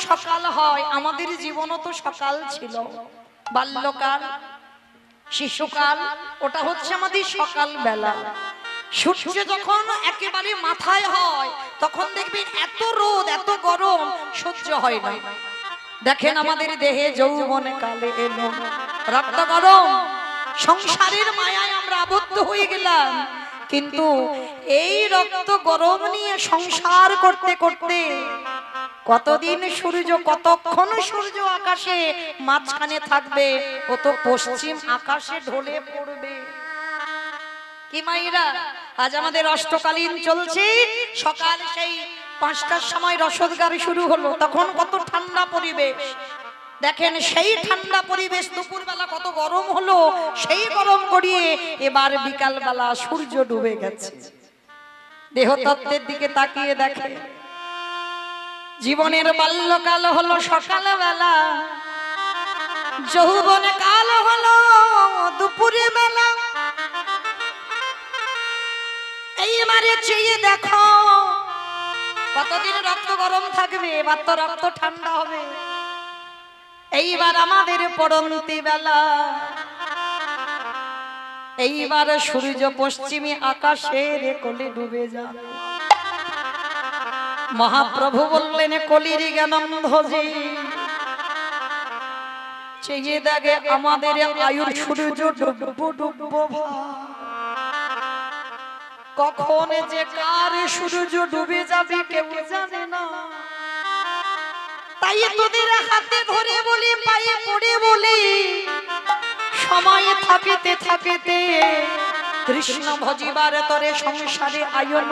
সকাল হয়, আমাদের জীবনও তো সকাল ছিল। বাল্যকাল, শিশুকাল, ওটা হচ্ছে আমাদের সকাল বেলা। সূর্য যখন একেবারে মাথায় হয় তখন দেখবেন এত রোদ, এত গরম সহ্য হয় না। দেখেন আমাদের দেহে যৌবনে কালে এলো, রক্ত গরম, সংসারের মায়ায় আমরা আবদ্ধ হয়ে গেলাম। কিন্তু এই রক্ত গরম নিয়ে সংসার করতে করতে কতদিন সূর্য, কতক্ষণ সূর্য আকাশে মাঝখানে থাকবে, ও তো পশ্চিম আকাশে ঢলে পড়বে। কি মাইরা, আজ আমাদের অষ্টকালীন চলছে। সকাল সেই 5টার সময় রসদ গাড়ি শুরু হলো, তখন কত ঠান্ডা পরিবেশ। দেখেন সেই ঠান্ডা পরিবেশ দুপুরবেলা কত গরম হলো, সেই গরম গড়িয়ে এবার বিকাল বেলা সূর্য ডুবে গেছে। দেহতত্ত্বের দিকে তাকিয়ে দেখে, জীবনের বাল্যকাল হলো সকালবেলা, যৌবনে কাল হলো দুপুরে বেলা। এইবারে চেয়ে দেখো কতদিন রক্ত গরম থাকবে, এবার তো রক্ত ঠান্ডা হবে। এইবার আমাদের পরন্তি বেলা, এইবার সূর্য পশ্চিমী আকাশের কোলে ডুবে যাবে। মহাপ্রভু বললেন, কলির জ্ঞানন্ধজি চেয়ে দেখে আমাদের আয়ুর সূর্য ডুববো ডুববো, কখন যে কার সূর্য ডুবে যাবে কেউ জানে না। তাই তোদের হাতে ধরে বলি, পায়ে পড়ে বলি, সময় থাকিতে থাকিতে কৃষ্ণ ভজিবার তরে সংসারে আয়ন,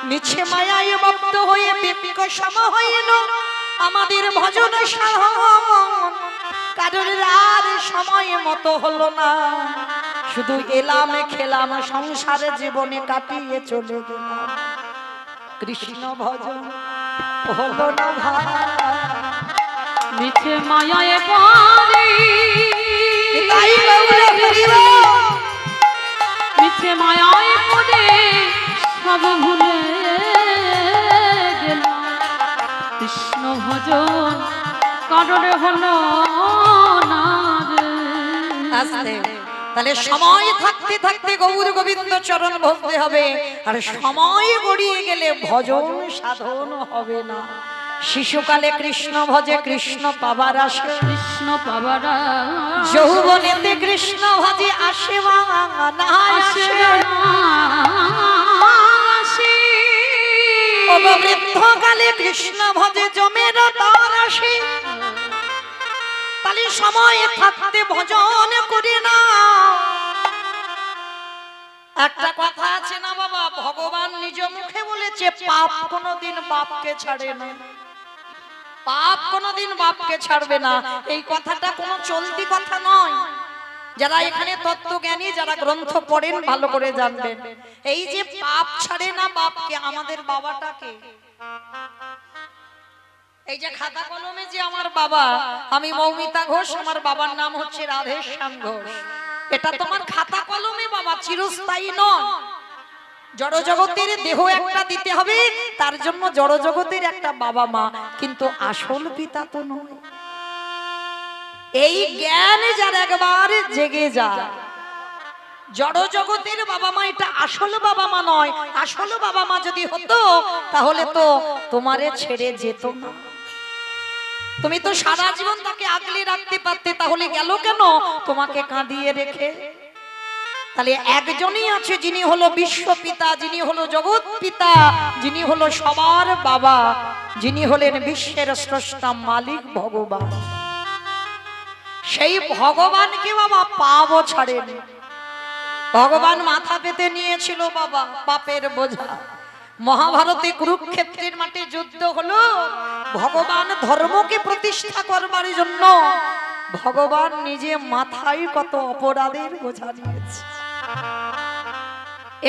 মিছে মায়ায় বদ্ধ হয়ে বিপিক সম হইল। আমাদের ভজন সাধন কারোর আর সময় মতো হলো না, শুধু এলাম খেলাম সংসারে জীবনে কাটিয়ে চলে গেলাম। কৃষ্ণ ভজন হলো না ভাই, মিছে মায়ায় পড়ে, মিছে মায়ায় পড়ে সব ভুলে গেলাম। কৃষ্ণ ভজন কারণে হলো না রে। তাহলে সময় থাকতে থাকতে গৌর গোবিন্দ চরণ ভজতে হবে, আর সময় গড়িয়ে গেলে ভজন সাধন হবে না। শিশুকালে কৃষ্ণ ভজে কৃষ্ণ পাবার আসে, কৃষ্ণ পাবার যৌবনেতে কৃষ্ণ ভজে আসে না আসে। বৃদ্ধকালে কৃষ্ণ ভজে জমের তার আসে। তাহলে সময় থাকতে ভজন করে না। একটা কথা আছে না বাবা, ভগবান নিজ মুখে বলেছে, পাপ কোনোদিন বাপকে ছাড়ে না, পাপ কোনোদিন বাপকে ছাড়বে না। এই কথাটা কোনো চলতি কথা নয়। যারা এখানে তত্ত্বজ্ঞানী, যারা গ্রন্থ পড়েন ভালো করে জানবেন, এই যে পাপ ছাড়ে না বাপকে, আমাদের বাবাটাকে, এই যে খাতা কলমে যে আমার বাবা, আমি মৌমিতা ঘোষ, আমার বাবার নাম হচ্ছে রাধেশ্যাম ঘোষ, এটা তোমার খাতা কলমে বাবা, চিরস্থায়ী নয়। জড় জগতের দেহ একটা দিতে হবে, তার জন্য জড় জগতের একটা বাবা মা, কিন্তু আসল পিতা তো নয়। এই জ্ঞান যার একবার জেগে যায়, জড় জগতের বাবা মা এটা আসল বাবা মা নয়। আসল বাবা মা যদি হতো তাহলে তো তোমারে ছেড়ে যেত না, তুমি তো সারা জীবন তাকে আগলে রাখতে পারতে, তাহলে গেল কেন তোমাকে কাঁদিয়ে রেখে? তাহলে একজনই আছে যিনি হলো বিশ্বপিতা, যিনি হলো জগৎ পিতা, যিনি হলো সবার বাবা, যিনি হলেন বিশ্বের স্রষ্টা মালিক ভগবান। সেই ভগবানকে বাবা পাবো ছাড়েনি। ভগবান মাথা পেতে নিয়েছিল বাবা পাপের বোঝা। মহাভারতে কুরুক্ষেত্রের মাঠে যুদ্ধ হলো, ভগবান ধর্মকে প্রতিষ্ঠা করবার জন্য ভগবান নিজে মাথায় কত অপরাধের বোঝা নিয়েছে।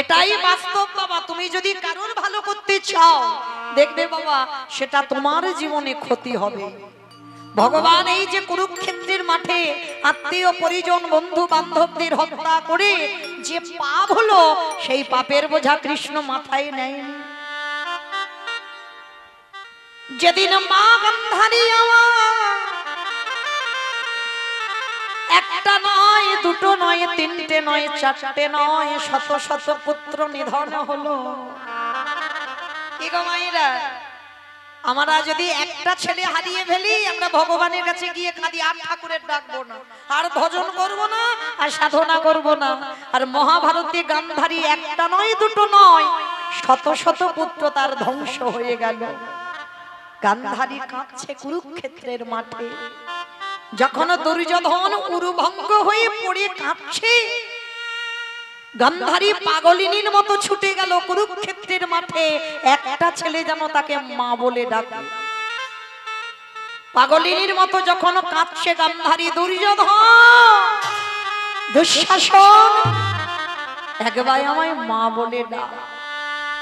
এটাই বাস্তব বাবা। তুমি যদি কারোর ভালো করতে চাও, দেখবে বাবা সেটা তোমার জীবনে ক্ষতি হবে। ভগবান এই যে কুরুক্ষেত্রের মাঠে আত্মীয় পরিজন বন্ধু বান্ধবদের হত্যা করে যে পাপ হলো, সেই পাপের বোঝা কৃষ্ণ মাথায় নেয়নি। যেদিন মা গান্ধারী দুটো নয়, তিনটে নয়, চারটে নয়, শত শত পুত্র নিধন হলো। কি গো মায়েরা, আমরা যদি একটা ছেলে হারিয়ে ফেলি, আমরা ভগবানের কাছে গিয়ে কাঁদি, আর ঠাকুরের ডাকবো না, আর ভজন করব না, আর সাধনা করব না। আর মহাভারতে গান্ধারী একটা নয়, দুটো নয়, শত শত পুত্র তার ধ্বংস হয়ে গেল। গান্ধারী কাঁদছে কুরুক্ষেত্রের মাঠে, যখন দুর্যোধন উরুভঙ্গ হয়ে পড়ে কাঁদছে, গান্ধারী পাগলিনীর মতো ছুটে গেল কুরুক্ষেত্রের মাঠে, একটা ছেলে যেন তাকে মা বলে ডাকে। পাগলিনীর মতো যখন কাঁদছে গান্ধারী, দুর্যোধন, দুঃশাসন, একবার আমায় মা বলে ডাক।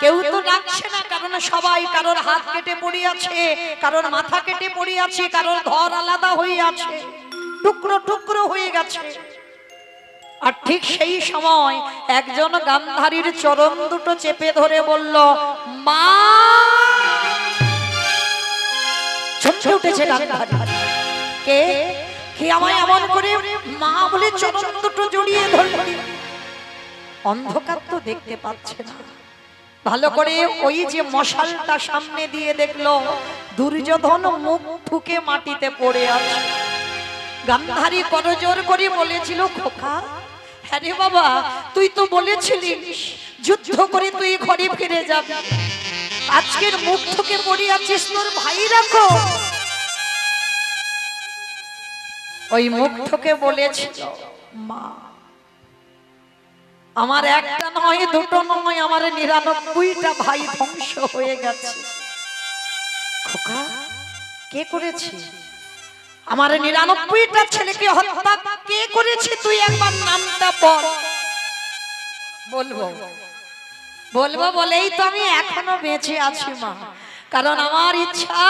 কেউ তো ডাকছে না, কারণ সবাই কারোর হাত কেটে পড়ে আছে, কারোর মাথা কেটে পড়ে আছে, কারোর ধর আলাদা হয়ে আছে, টুকরো টুকরো হয়ে গেছে। আর ঠিক সেই সময় একজন গান্ধারীর চরণ দুটো চেপে ধরে বলল, মা। চমকে উঠেছে গান্ধারী, কে কে আমায় এমন করে মা বলে চরণ দুটো জড়িয়ে ধরল? অন্ধকার তো দেখতে পাচ্ছে না, ভালো করে ওই যে মশালটা সামনে দিয়ে দেখলো, দুর্যোধন মুখ ঠুকে মাটিতে পড়ে আছে। গান্ধারী করজোর করে বলেছিল, খোকা, হ্যাঁ রে বাবা, তুই তো বলেছিলিস যুদ্ধ করে তুই ঘরে ফিরে যাবি, আজকের মুখ ঠুকে পড়ে আছিস, তোর ভাই রাখো। ওই মুখ ঠুকে বলেছিল, মা, আমার একটা নয়, দুটো নয়, আমার 99টা ভাই ধ্বংস হয়ে গেছে। খোকা, কে করেছে? আমার 99টা ছেলেকে হত্যা কে করেছে? তুই একবার নামটা বল। বলবো বলবো বলেই তো আমি এখনো বেঁচে আছি মা, কারণ আমার ইচ্ছা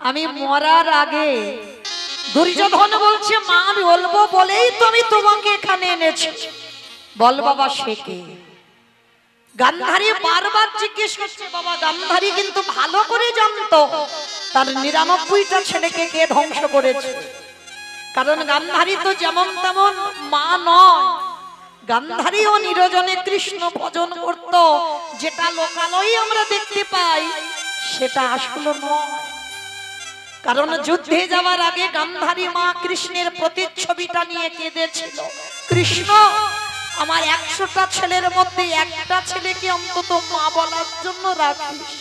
আমি মরার আগে। দুর্যোধন বলছে, মা আমি বলবো বলেই তো আমি তোমাকে এখানে এনেছি। বল বাবা, সে কে? গান্ধারী বারবার জিজ্ঞেস করছে। বাবা গান্ধারী কিন্তু ভালো করে জানতো তার 99টা ছেলেকে কে ধ্বংস করেছে, কারণ গান্ধারী তো যেমন তেমন মা নয়। গান্ধারীও নিরজনে কৃষ্ণ ভজন করত, যেটা লোকালয়ে আমরা দেখতে পাই সেটা আসলে নয়। কারণ যুদ্ধে যাওয়ার আগে গান্ধারী মা কৃষ্ণের প্রতিচ্ছবিটা নিয়ে কেঁদেছিল, কৃষ্ণ আমার 100টা ছেলের মধ্যে একটা ছেলেকে অন্তত মা বলার জন্য রাখিস।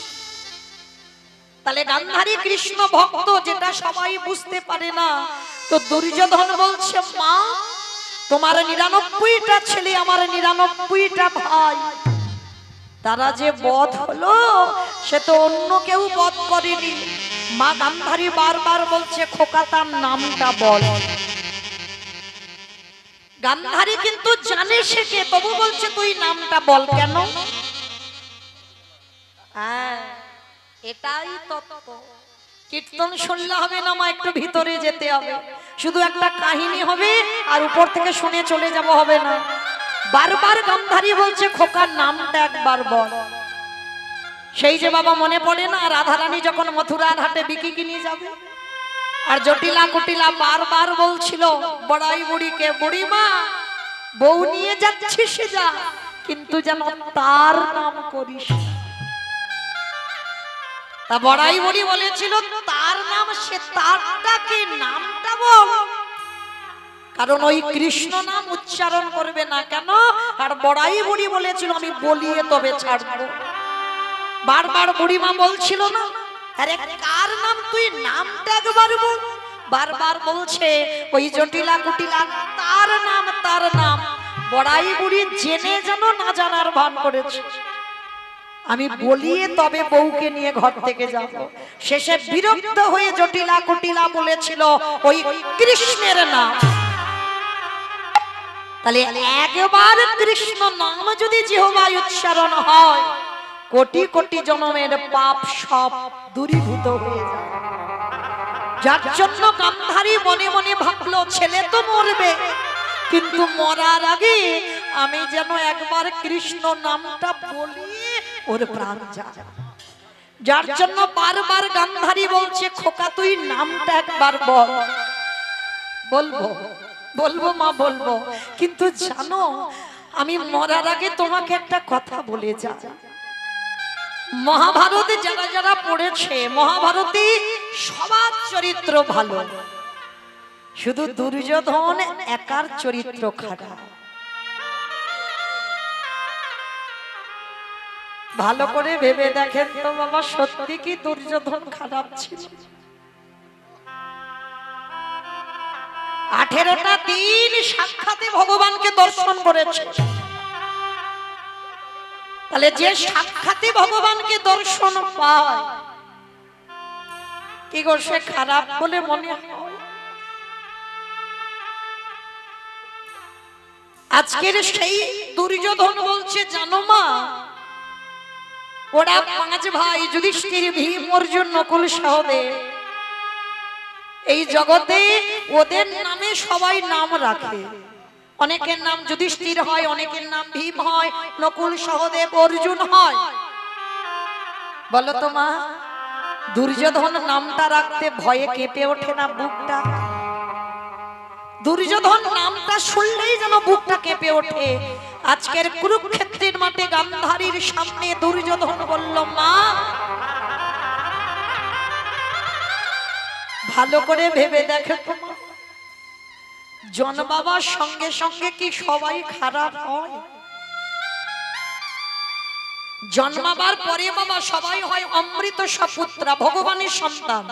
তাহলে গান্ধারী কৃষ্ণ ভক্ত, যেটা সবাই বুঝতে পারে না। তো দুর্যোধন বলছে, মা তোমার 99টা ছেলে, আমার 99টা ভাই, তারা যে বধ হলো সে তো অন্য কেউ বধ করেনি। মা গান্ধারী বারবার বলছে, খোকা তার নামটা বল। গান্ধারী কিন্তু জানে সে কে, তবু বলছে তুই নামটা বল। কেন? এটাই তত্ত্ব। কীর্তন শুনলে হবে না মা, একটু ভিতরে যেতে হবে। শুধু একটা কাহিনী হবে আর উপর থেকে শুনে চলে যাব হবে না। বারবার গান্ধারী বলছে, খোকার নামটা একবার বল। সেই যে বাবা মনে পড়ে না, রাধারানী যখন মথুরার হাটে বিকি কিনে যাবে, আর জটিলা কুটিলা বারবার বলছিল বড়াই বুড়িকে, বুড়ি মা বউ নিয়ে যাচ্ছি সে যা, কিন্তু যেন তার নাম করিস। তা বড়াই বুড়ি বলেছিল, তার নাম, সে তারটাকে নামটা বল, কারণ ওই কৃষ্ণ নাম উচ্চারণ করবে না। কেন? আর বড়াই বুড়ি বলেছিল, আমি বলিয়ে তবে ছাড়বো। বারবার বুড়িমা বলছিল না, আরে কার নাম, তুই নামটা একবার বল। বারবার বলছে ওই জটিলা কুটিলা, তার নাম, তার নাম। বড়াই বুড়ি জেনে যেন না জানার ভান করেছে, আমি বলিয়ে তবে বউকে নিয়ে ঘর থেকে যাব। শেষে বিরক্ত হয়ে জটিলা কুটিলা বলেছিল ওই কৃষ্ণের নাম। তাহলে একবার কৃষ্ণ নাম যদি জিহ্বায় উচ্চারণ হয়, কোটি কোটি জন্মের পাপ সব দূরীভূত হয়ে যায়। যার জন্য গান্ধারী মনে মনে ভাবলো, ছেলে তো মরবে, কিন্তু মরার আগে আমি যেন একবার কৃষ্ণ নামটা বলি, ওর প্রাণ যায়। যার জন্য বারবার গান্ধারী বলছে, খোকা তুই নামটা একবার বল। বলবো বলবো মা বলবো, কিন্তু জানো আমি মরার আগে তোমাকে একটা কথা বলে যা। মহাভারতে যারা যারা পড়েছে, মহাভারতে সবার চরিত্র ভালো, শুধু দুর্যোধন একার চরিত্র খারাপ। ভালো করে ভেবে দেখেন তো বাবা, সত্যি কি দুর্যোধন খারাপ ছিল? 18টা দিন সাক্ষাতে ভগবানকে দর্শন করেছে, তাহলে যে সাক্ষাতে ভগবানকে দর্শন পায় কি গো, সে খারাপ বলে মনে হয়? আজকের সেই দুর্যোধন বলছে, জানো মা, ওরা 5 ভাই যুধিষ্ঠির, ভীম, অর্জুন, নকুল, সহদেব, এই জগতে ওদের নামে সবাই নাম রাখে। অনেকের নাম যুধিষ্ঠির হয়, অনেকের নাম ভীম হয়, নকুল, সহদেব, অর্জুন হয়। বলো তো মা, দুর্যোধন নামটা রাখতে ভয়ে কেঁপে ওঠে না বুকটা? দুর্যোধন নামটা শুনলেই যেন বুকটা কেঁপে ওঠে। আজকের কুরুক্ষেত্রের মাঠে গান্ধারীর সামনে দুর্যোধন বলল, মা ভালো করে ভেবে দেখো তো মা, জন্মাবার সঙ্গে সঙ্গে কি সবাই খারাপ হয়? জন্মাবার পরে বাবা সবাই হয় অমৃত সপুত্রা, ভগবানের সন্তান।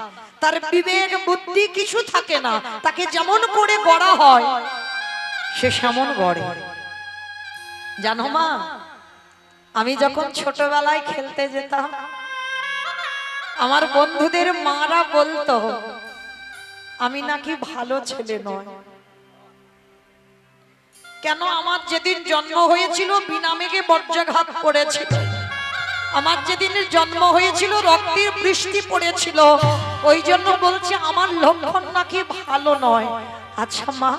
তার বিবেক বুদ্ধি কিছু থাকে না, তাকে যেমন করে গড়া হয় সে সেমন গড়ে। জানো মা, আমি যখন ছোটবেলায় খেলতে যেতাম, আমার বন্ধুদের মারা বলতো আমি নাকি ভালো ছেলে নয়। কেন? আমার যেদিন জন্ম হয়েছিল বিনা মেঘে বজ্রাঘাত পড়েছিল, আমার যেদিন জন্ম হয়েছিল রক্তের বৃষ্টি পড়েছিল, ওই জন্য বলছে আমার লক্ষণ নাকি ভালো নয়। আচ্ছা মা,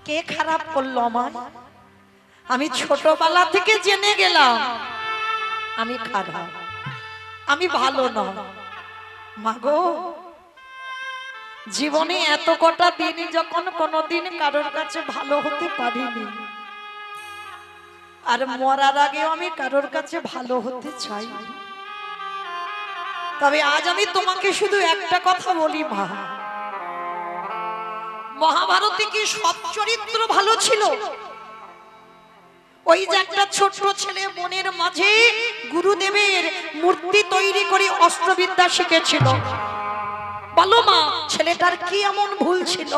কে খারাপ করলো আমার? আমি ছোটবেলা থেকে জেনে গেলাম আমি খারাপ, আমি ভালো নয়। মাগো, জীবনে এত কটা দিন যখন কোনোদিন কারোর কাছে ভালো হতে পারিনি, আর মরার আগেও আমি কারোর কাছে ভালো হতে চাই। তবে আজ আমি তোমাকে শুধু একটা কথা বলি মা, মহাভারতে কি সব চরিত্র ভালো ছিল? ওই যে একটা ছোট ছেলে মনের মাঝে গুরুদেবের মূর্তি তৈরি করে অস্ত্রবিদ্যা শিখেছিল, বলো মা ছেলেটার কি এমন ভুল ছিল?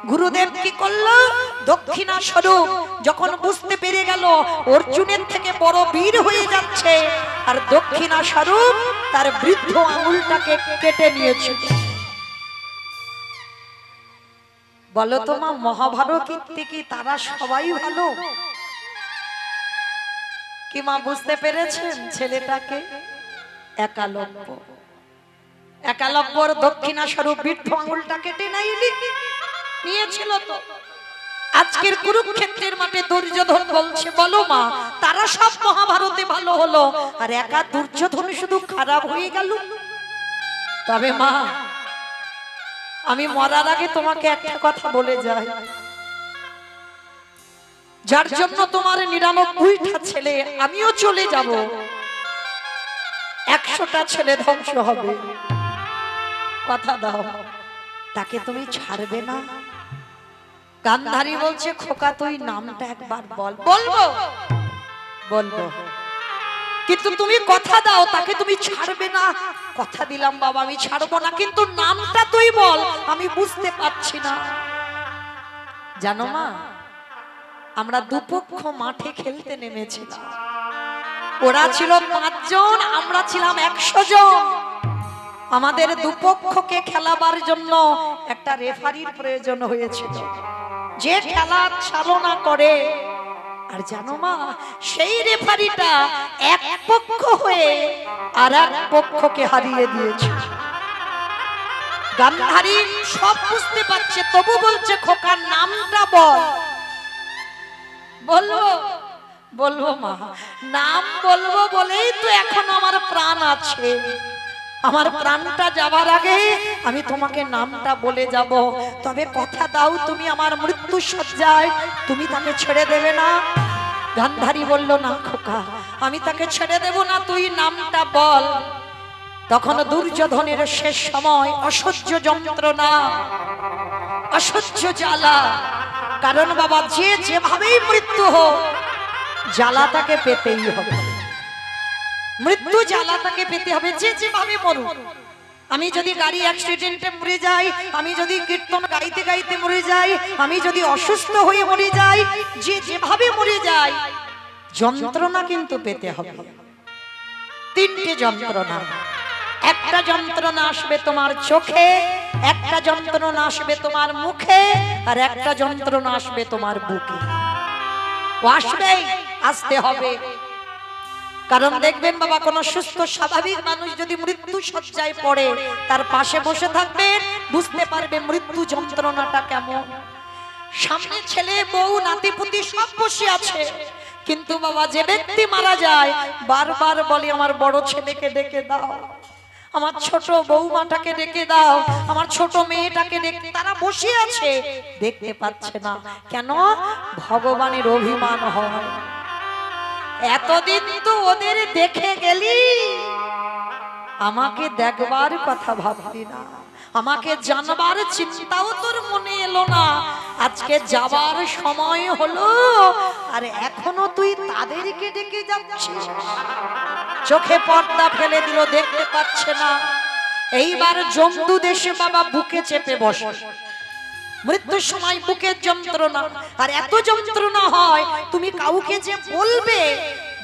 গুরুদেব কি করলো? দক্ষিণা স্বরূপ যখন বুঝতে পেরে গেল অর্জুনের থেকে বড় বীর হয়ে যাচ্ছে, আর দক্ষিণা স্বরূপ তার বৃদ্ধ আঙুলটাকে কেটে নিয়েছে। বলো তো মা, মহাভারত কি তারা সবাই ভালো? কি মা বুঝতে পেরেছেন ছেলেটাকে? একালব্য, একালব্যর দক্ষিণা স্বরূপ বৃদ্ধ আঙুলটা কেটে নিয়েছিল। তো আজকের কুরুক্ষেত্রের মাঠে দুর্যোধন বলছে, বলো মা তারা সব মহাভারতে ভালো হলো, আর একা দুর্যোধন শুধু খারাপ হয়ে গেল? তবে মা, আমি মরার আগে তোমাকে একটা কথা বলে যাই, যার জন্য তোমার 99টা ছেলে, আমিও চলে যাব, 100টা ছেলে ধ্বংস হবে, কথা দাও তাকে তুমি ছাড়বে না? গান্ধারী বলছে, খোকা তুই নামটা একবার বল। বলবো বলবো, কিন্তু তুমি কথা দাও তাকে তুমি ছাড়বে না। কথা দিলাম বাবা আমি ছাড়বো না, কিন্তু নামটা তুই বল, আমি বুঝতে পারছি না। জানো মা, আমরা দুপক্ষ মাঠে খেলতে নেমেছিলাম, ওরা ছিল 5 জন, আমরা ছিলাম 100 জন। আমাদের দুপক্ষকে খেলাবার জন্য একটা রেফারির প্রয়োজন হয়েছিল, যে খেলা চালনা করে। আর জানো মা, সেই রেফারিটা এক পক্ষ হয়ে আর এক পক্ষকে হারিয়ে দিয়েছে। গান্ধারী সব বুঝতে পারছে, তবু বলছে, খোকার নামটা বল। বলবো বলবো মা, নাম বলবো বলেই তো এখন আমার প্রাণ আছে। আমার প্রাণটা যাবার আগে আমি তোমাকে নামটা বলে যাব, তবে কথা দাও তুমি আমার মৃত্যু সজ্জায় তুমি তাকে ছেড়ে দেবে না? গান্ধারী বলল, না খোকা, আমি তাকে ছেড়ে দেব না, তুই নামটা বল। তখন দুর্যোধনের শেষ সময়, অসহ্য যন্ত্রণা, অসহ্য জ্বালা। কারণ বাবা, যে যেভাবেই মৃত্যু হোক, জ্বালা তাকে পেতেই হবে, মৃত্যু জ্বালা তাকে পেতে হবে, যে যেভাবে মরুক। আমি যদি গাড়ি অ্যাক্সিডেন্টে মরে যাই, আমি যদি কীর্তন গাইতে গাইতে মরে যাই, আমি যদি অসুস্থ হয়ে মরে যাই, যে যেভাবে মরে যাই, যন্ত্রণা কিন্তু পেতে হবে। তিনটে যন্ত্রণা। একটা যন্ত্রণা আসবে তোমার চোখে, একটা যন্ত্রণা আসবে তোমার মুখে, আর একটা যন্ত্রণা আসবে তোমার বুকে। ও আসবেই, আসতে হবে। কারণ দেখবেন বাবা, কোন সুস্থ স্বাভাবিক মানুষ যদি মৃত্যু শয্যায় পড়ে, তার পাশে বসে থাকবেন, বুঝতে পারবে মৃত্যু যন্ত্রণাটা কেমন। সামনে ছেলে বউ নাতিপুতি সব বসে আছে, কিন্তু বাবা যে ব্যক্তি মারা যায় বারবার বলে, আমার বড় ছেলেকে ডেকে দাও, আমার ছোট বৌমাটাকে ডেকে দাও, আমার ছোট মেয়েটাকে ডেকে। তারা বসে আছে, দেখতে পাচ্ছে না কেন? ভগবানের অভিমান হয়, এতদিন তো ওদের দেখে গেলি, আমাকে দেখবার কথা ভাবলি না, আমাকে জানবার চিন্তাও তোর মনে এলো না। আজকে যাবার সময় হলো, আর এখনো তুই তাদেরকে ডেকে যাচ্ছিস। চোখে পর্দা ফেলে দিল, দেখতে পাচ্ছে না। এইবার জম্বু দেশে বাবা বুকে চেপে বসে, মৃত্যুর সময় বুকের যন্ত্রণা, আর এত যন্ত্রণা হয় তুমি কাউকে যে বলবে,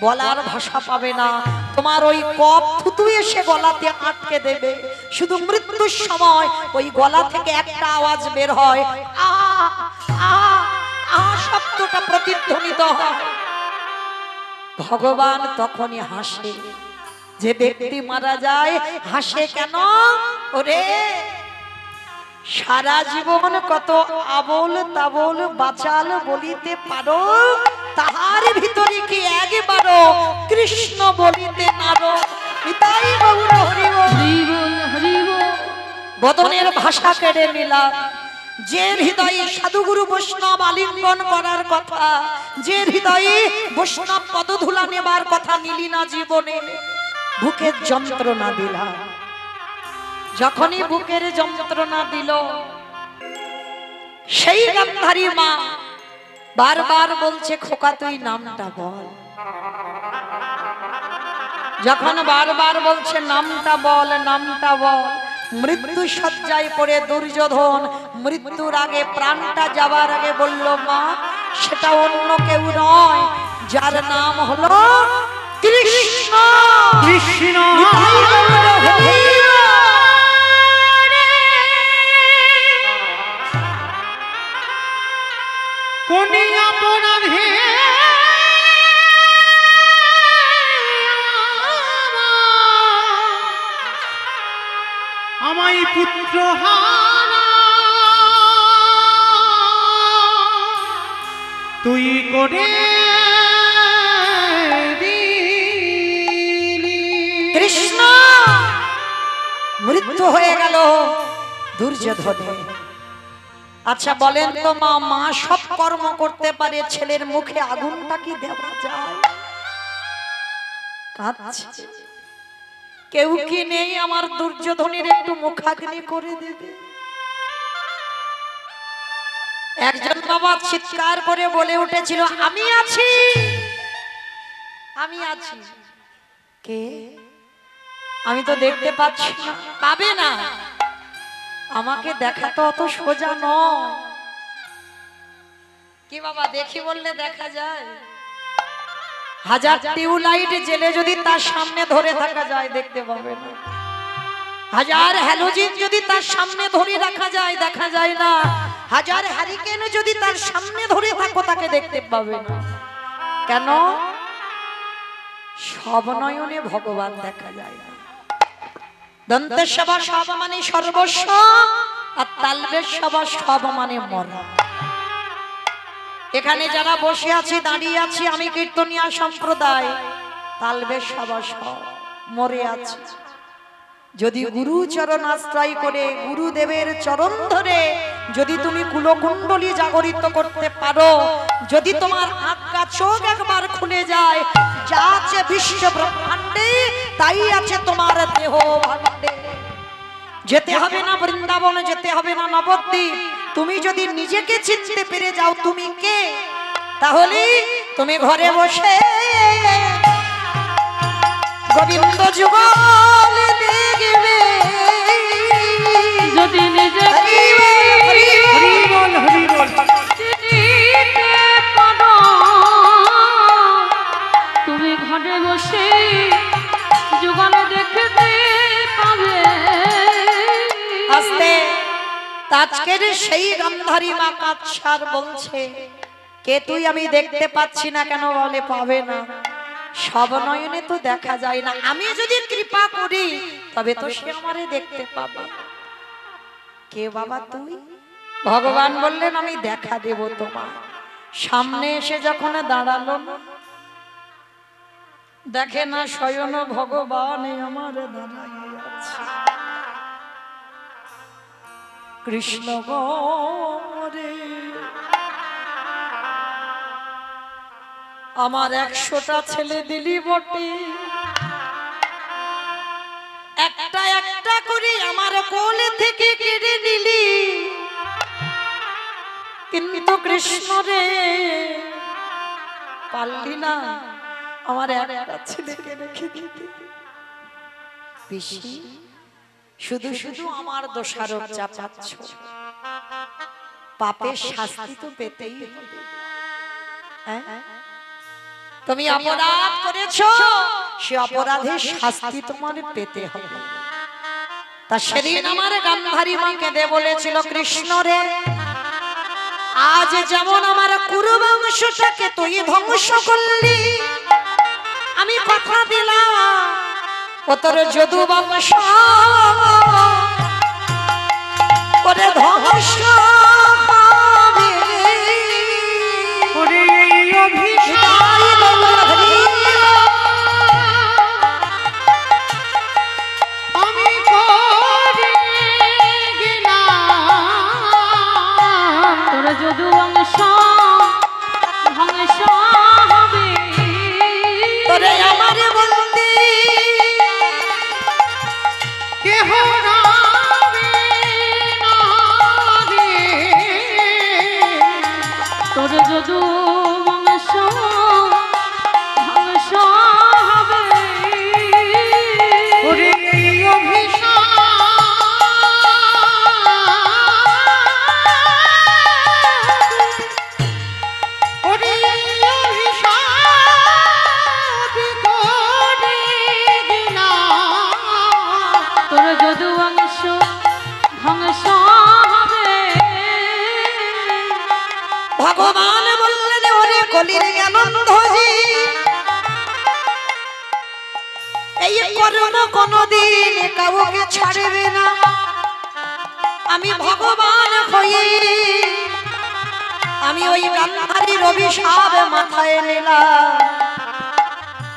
বলার ভাষা পাবে না। তোমার ওই কফ থুতু এসে গলাতে আটকে দেবে। শুধু মৃত্যুর সময় ওই গলা থেকে একটা আওয়াজ বের হয়, আ আ আ শব্দটা প্রতিধ্বনিত হয়। ভগবান তখনই হাসে। যে ব্যক্তি মারা যায় হাসে কেন? ওরে, সারা জীবন কত আবল তাবল বাচাল বলিতে পারো, তাহার ভিতরে কি একবারও কৃষ্ণ বলিতে পারো? পিতাই গৌর হরি বল, হরি বল। বদনের ভাষা কেড়ে নিলাম। যে হৃদয়ে সাধুগুরু বৈষ্ণব আলিঙ্গন করার কথা, যে হৃদয়ে বৈষ্ণব পদধূলা নেবার কথা নিলি না জীবনে, বুকের যন্ত্রণা দিলা। যখনই বুকের যন্ত্রণা দিল, সেই গান্ধারী মা বারবার বলছে, খোকা তুই নামটা বল। যখন বারবার বলছে নামটা বল, নামটা বল, মৃত্যু শয্যায় পড়ে দুর্যোধন মৃত্যুর আগে, প্রাণটা যাবার আগে বলল, মা সেটা অন্য কেউ নয়, যার নাম হলো কৃষ্ণ। কৃষ্ণ কোনি অপরাধে আমায় পুত্র হারা তুই করে দিলি। কৃষ্ণ মৃত্যু হয়ে গেল দুর্যোধনের। আচ্ছা বলেন তো মা, মা সব কর্ম করতে পারে, ছেলের মুখে আগুনটা কি দেওয়া যায়? কাঁদছে। কেউ কি নেই আমার দুর্যোধনের একটু মুখাগ্নি করে দেবে? একজন বাবা চিৎকার করে বলে উঠেছিল, আমি আছি, আমি আছি। কে? আমি তো দেখতে পাচ্ছি না। পাবে না, আমাকে দেখা তো অত সোজা নয়। কি বাবা, দেখি বললে দেখা যায়? হাজার টিউবলাইট জেলে যদি তার সামনে ধরে থাকা যায়, দেখতে পাবে না। হাজার হ্যালোজিন যদি তার সামনে ধরে রাখা যায়, দেখা যায় না। হাজার হ্যারিকেন যদি তার সামনে ধরে থাকো, তাকে দেখতে পাবে না। কেন? সব নয়নে ভগবান দেখা যায় না। দন্তেশ্বর সব মানে সর্বস্ব, আর তালবেশ্বর সব মানে মরণ। এখানে যারা বসে আছি, দাঁড়িয়ে আছি, আমি কীর্তনিয়া সম্প্রদায়, তালবেশ্বর সব মরে আছি। যদি গুরু চরণ আশ্রয় করে গুরুদেবের চরণ ধরে যদি তুমি কুলকুণ্ডলী জাগরিত করতে পারো, যদি তোমার আজ্ঞা চোখ একবার খুলে যায়, যা আছে বিশ্ব ব্রহ্মাণ্ডে তাই আছে তোমার দেহ ভাণ্ডে। যেতে হবে না বৃন্দাবনে, যেতে হবে না নবদ্বীপ। তুমি যদি নিজেকে চিনতে পেরে যাও তুমি কে, তাহলে তুমি ঘরে বসে গোবিন্দ যুগল দেখবে। যদি নিজে হরি বল হরি বল। চিনিতে পারো, তুমি ঘরে বসে যুগল দেখতে পাবে। আস্তে আজকের সেই গান্ধারী মা কাছার বলছে, কে তুই? আমি দেখতে পাচ্ছি না কেন? বলে পাবে না, সব নয়নে তো দেখা যায় না, আমি যদি কৃপা করি তবে তো সে আমারে দেখতে পাবে। কে বাবা তুই? ভগবান বললেন আমি দেখা দেব তোমার। সামনে এসে যখন দাঁড়ালো, দেখে না স্বয়ং ভগবান আমার দাঁড়াইয়া আছে। কৃষ্ণ গরে আমার 100টা ছেলে দিলি বটে, একটা একটা করে আমার কোলে থেকে কেড়ে নিলি, কিন্তু কৃষ্ণ রে পারলি না আমার একটা ছেলেকে রেখে দিতে। পিসি শুধু শুধু আমার দোষারোপ চাপাচ্ছ, পাপের শাস্তি তো পেতেই হবে। তুমি অপরাধ করেছো, সে অপরাধের শাস্তি তোমার পেতে হবে। তা সেদিন আমার গান্ধারী মা কেঁদে বলেছিল, কৃষ্ণ রে আজ যেমন আমার কুরুবংশটাকে তুই ধ্বংস করলি, আমি কথা দিলাম ও তোর যদু বংশ করে ধ্বংস হবে। ওরে এই অভিশাপ আমি করে গেলাম, তোর যদু বংশ ধ্বংস হবে। তোরে আমার বলতে কেহ নাবে না রে। তোর যদু বংশ ধ্বংস হবে। ওরে এই অভিশাপ ওরে এই অভিশাপ করে গেলাম। তোর যদু বংশ ধ্বংস হবে। ভগবান বললেন, ওরে কলির জ্ঞানন্ধজি, এই কর্ম কোনদিন কাউকে ছাড়বে না। আমি ভগবান হয়ে আমি ওই গান্ধারীর অভিশাপ মাথায় নিলাম।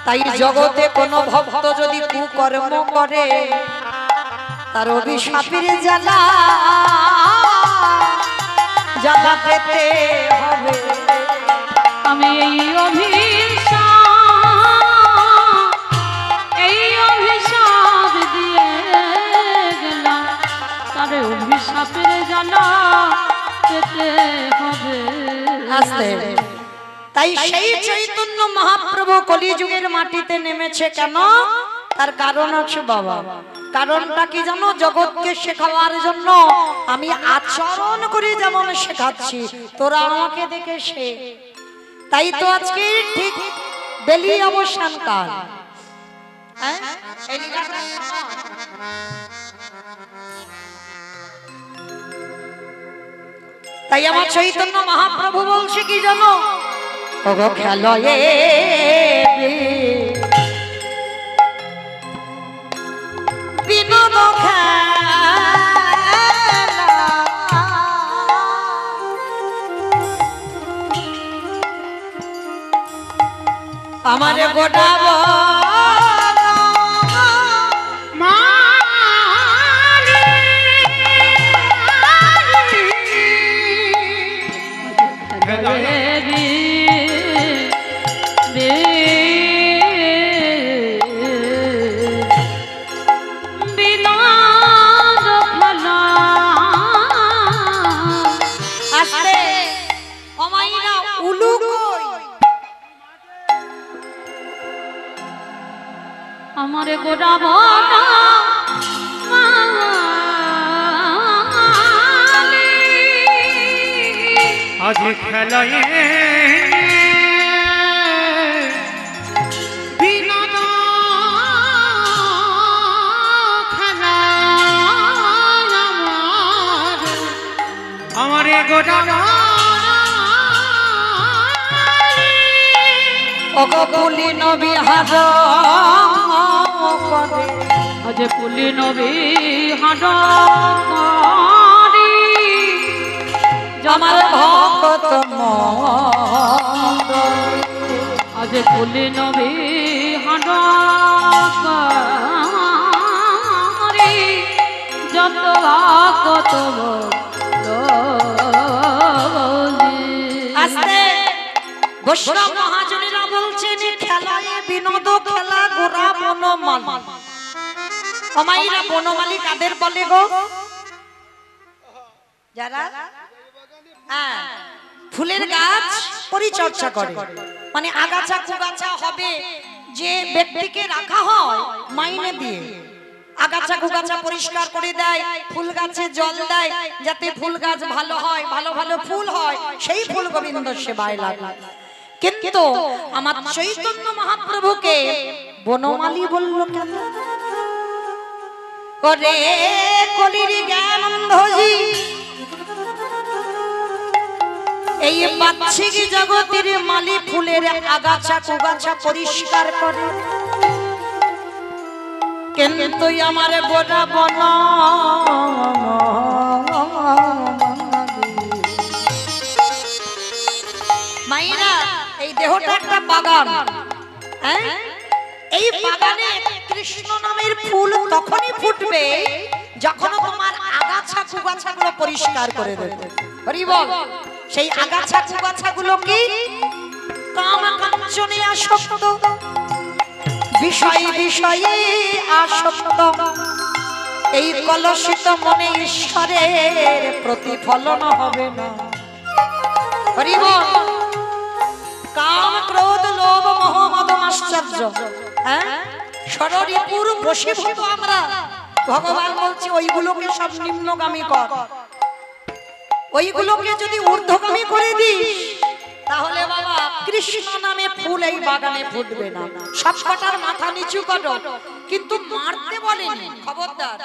তাই জগতে কোনো ভক্ত যদি কুকর্ম করে তার অভিশাপের জ্বালা জ্বালা পেতে হবে। আমি এই অভিশাপ দিয়ে গেলাম, তার অভিশাপের জ্বালা পেতে হবে। আস্তে তাই সেই চৈতন্য মহাপ্রভু কলিযুগের মাটিতে নেমেছে কেন? তার কারণ আছে বাবা। কারণটা কি জানো? জগৎকে শেখাবার জন্য। আমি আচরণ করে যেমন শেখাচ্ছি, তোরা আমাকে দেখে শেখ। তাই তো আজকে ঠিক বেলি অবসান কাল। তাই আমার চৈতন্য মহাপ্রভু বলছে কি জানো? ওগো খেলয়ে বিনোদ খেলা, আমারে গোটাবো মা আজ খেলায় বিনোদ খেলা আমার গোটা অগপুলি নবী হাজ করে আজ পুলি নবী হাঁট আমার ভক্ত আজ পুলি নবী হাঁট যত কত আস্তে বৈষ্ণব মহাজনেরা বলছেন খেলায় বিনোদ খেলা গোরা বনমাল আমাইরা বনমালী কাদের বলে গো যারা হ্যাঁ ফুলের গাছ পরিচর্যা করে মানে আগাছা কুগাছা হবে যে ব্যক্তিকে রাখা হয় মাইনে দিয়ে আগাছা কুগাছা পরিষ্কার করে দেয় ফুল গাছে জল দেয় যাতে ফুল গাছ ভালো হয় ভালো ভালো ফুল হয় সেই ফুল গোবিন্দ সেবায় লাগে কিন্তু আমার চৈতন্য মহাপ্রভুকে বনমালী বলল কেন করে কলির জ্ঞানন্ধজি এই বাহ্যিক জগতের মালি ফুলের আগাছা কুগাছা পরিষ্কার করে কিন্তু আমার গোটা বন মাইরা এই দেহটা একটা বাগান হ্যাঁ এই বাগানে কৃষ্ণ নামের ফুল তখনই ফুটবে যখন তোমার আগাছা কুগাছা গুলো পরিষ্কার করে দেবে হরি বল সেই আগাছা কুগাছা গুলো কি কাম কাঞ্চনে আসক্ত বিষয় বিষয়ে আসক্ত এই কলুষিত মনে ঈশ্বরের প্রতিফলন হবে না হরি বল কাম ক্রোধ লোভ মোহ মদ আশ্চর্য হ্যাঁ ষড়রিপুর বশীভূত আমরা ভগবান বলছে ওইগুলোকে সব নিম্নগামী কর ওইগুলোকে যদি ঊর্ধ্বগামী করে দিস তাহলে বাবা কৃষ্ণ নামে ফুল এই বাগানে ফুটবে না সব কটার মাথা নিচু করো কিন্তু মারতে বলেনি খবরদার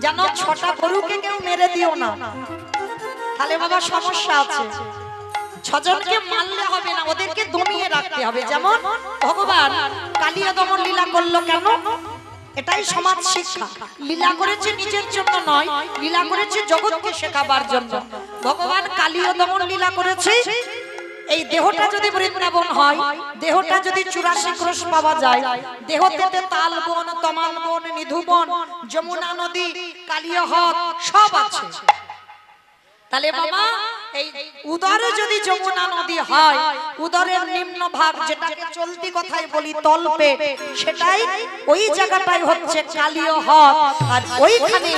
যেন ছটা গরুকে কেউ মেরে দিও না তাহলে বাবা সমস্যা আছে ছজনকে মারলে হবে না ওদেরকে দমিয়ে রাখতে হবে যেমন ভগবান কালিয়া দমন লীলা করলো কেন এটাই সমাজ শিক্ষা লীলা করেছে নিজের জন্য নয় লীলা করেছে জগৎকে শেখাবার জন্য ভগবান কালিয়া দমন লীলা করেছে এই দেহটা যদি বৃন্দাবন হয় দেহটা যদি 84 ক্রোশ পাওয়া যায় দেহতে তাল বন তমাল বন নিধুবন যমুনা নদী কালিয়া হ্রদ সব আছে তাহলে বাবা এই উদরে যদি যমুনা নদী হয় উদরের নিম্ন ভাগ যেটাকে চলতি কথায় বলি তলপে সেটাই ওই জায়গাটাই হচ্ছে কালিয়া হ্রদ আর ওইখানে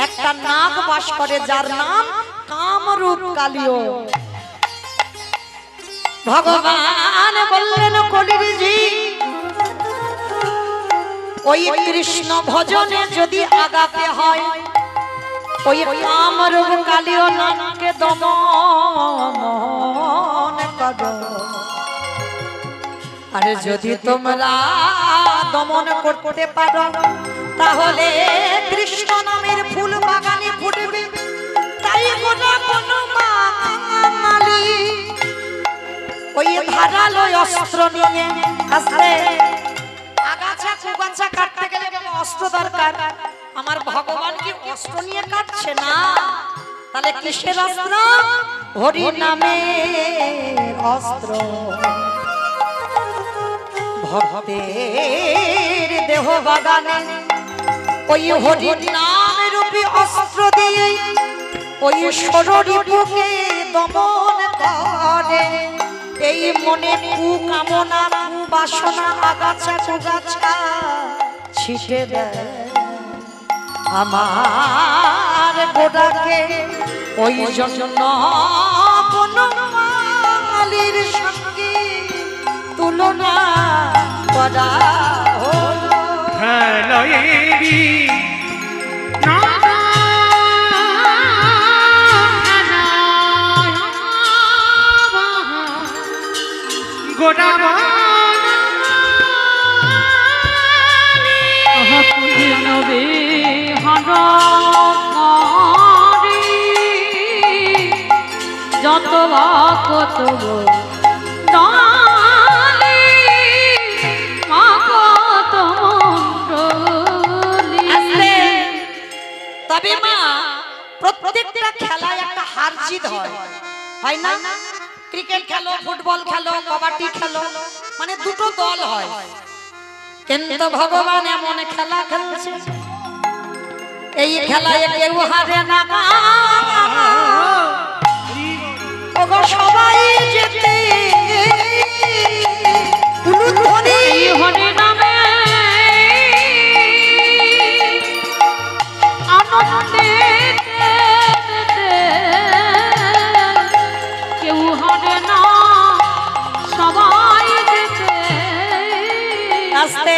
একটা নাগ বাস করে যার নাম কামরূপ কালিয়া ভগবান বললেন কলির জি ওই কৃষ্ণ ভজনে যদি আগাতে হয় ওই কামরূপ কালিয়া নামকে দমন করো আর যদি তোমরা দমন করতে পারো তাহলে কৃষ্ণ নামের ফুল বাগানে ফুটবে তাই গোটা বনমালী ওই ধারালো অস্ত্র নিয়ে আসলে আগাছা কুগাছা কাটতে গেলে অস্ত্র দরকার আমার ভগবান কি অস্ত্র নিয়ে কাটছে না তাহলে কিসের অস্ত্র হরি নামের অস্ত্র ভক্তের দেহ বাগানে ওই হরি নামের রূপী অস্ত্র দিয়ে ওই ষড়রিপুকে দমন করে এই মনে কুকামনা কুবাসনা আগাছা কুগাছা ছিটে দেয় আমার গোড়াকে ওই জন্য বনমালীর সঙ্গে তুলনা করা হলো খেলায়েরি রাম কুলি নবী হারি যত কত ডালি মা কত মণ্ডলী। তবে মা প্রত্যেকটা খেলায় একটা হার জিত হয়, হয় না? ক্রিকেট খেলো, ফুটবল খেলো, কবাডি খেলো, মানে দুটো দল হয়, কিন্তু ভগবান এমন খেলা খেলছে এই খেলায় কেউ হারে না, ওগো সবাই যেতে এই হরি নামে আনন্দে কেউ হারে না সবাই যেতে। আস্তে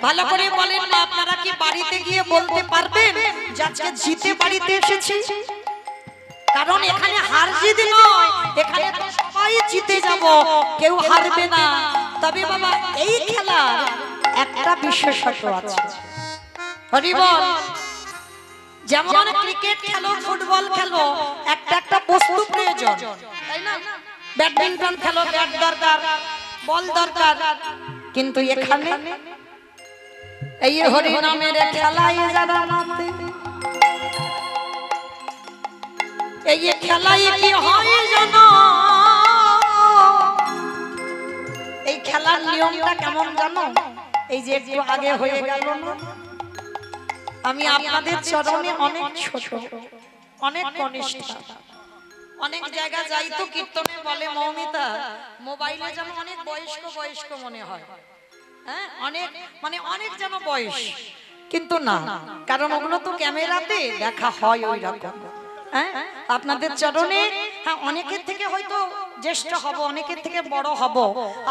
ভালো করে বলেন না, আপনারা কি বাড়িতে গিয়ে বলতে পারবেন যে আজকে জিতে বাড়িতে এসেছি? কারণ এখানে হার জিত নয়, এখানে তো সবাই জিতে যাব, কেউ হারবে না। তবে বাবা এই খেলার একটা বিশেষত্ব আছে, হরি বল। যেমন ক্রিকেট খেলো, ফুটবল খেলো, একটা একটা বস্তু প্রয়োজন, তাই না? ব্যাডমিন্টন খেলো, ব্যাট দরকার, বল দরকার, কিন্তু এখানে এই হরি নামের খেলায় যারা মাতে, এই খেলায় কি হয় জানো? এই খেলার নিয়মটা কেমন জানো? এই যে একটু আগে হয়ে গেল না, আমি আপনাদের চরণে অনেক ছোট, অনেক কনিষ্ঠ, অনেক জায়গা যাই তো কীর্তনে বলে মৌমিতা মোবাইলে যেন অনেক বয়স্ক বয়স্ক মনে হয়, হ্যাঁ অনেক মানে অনেক যেন বয়স, কিন্তু না, কারণ ওগুলো তো ক্যামেরাতে দেখা হয় ওই রকম। হ্যাঁ আপনাদের চরণে হ্যাঁ অনেকের থেকে হয়তো জ্যেষ্ঠ হব, অনেকের থেকে বড় হব,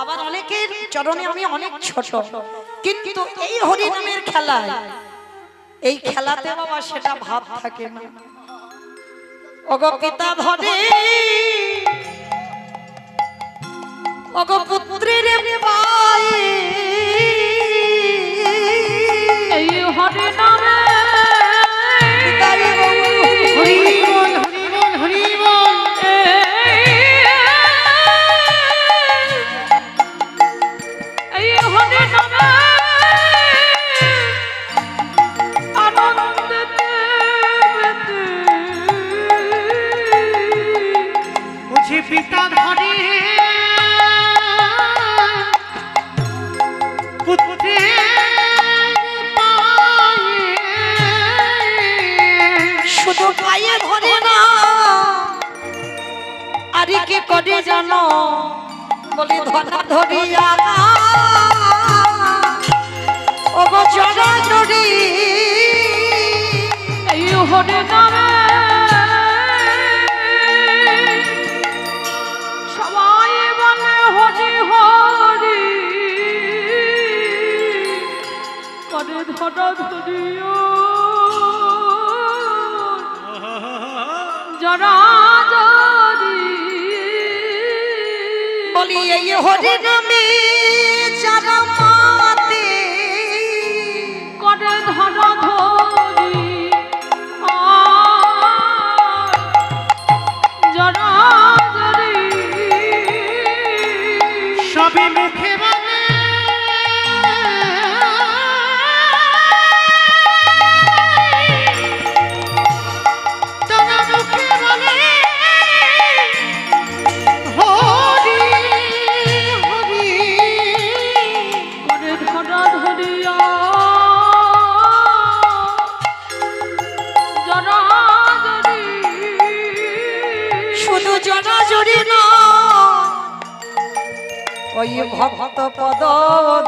আবার অনেকের চরণে আমি অনেক ছোট, কিন্তু এই হরি নামের খেলায়, এই খেলাতে বাবা সেটা ভাব থাকে না। ওগো পিতা ধরে ওগো পুত্রের পায়ে এই হরি নামে হরি বল হরি বল হরি বল। এই হরি নামে আনন্দেতে বুঝি পিতা ধরে শুধু পায়ে ধরে না, আরে কে করে জানো? বলি ধরা ধরিয়া ওগো জড়া জড়ি, এই হরি নামে সবাই বলে হরি হরি করে ধরা ধরিও জরা জরি। বলি এই হরি নামে যারা মাতে করে ধরা ধরি জরা জরি। সবে মুখে বলে তোমার মুখে বলে হরি হরি করে ধরা ধরিয়া জরা জরি। শুধু জড়া জড়ি না, ওই ভক্ত পদ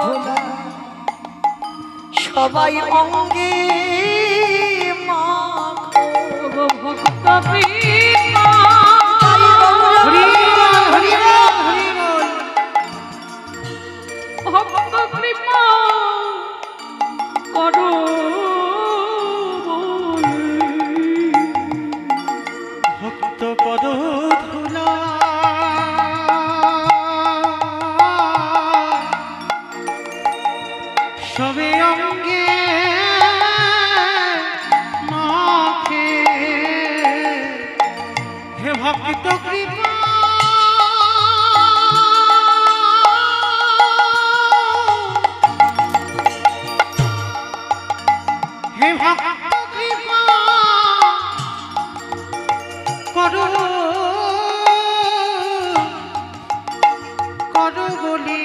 ধুলা সবাই অঙ্গে মাখো। ভক্ত প্রিয়া হরি বল হরি বল হরি বল। ভক্ত কৃপা করো ভক্ত পদ ধুলা ভক্ত কৃপা হে ভক্ত কৃপা করো করো বলি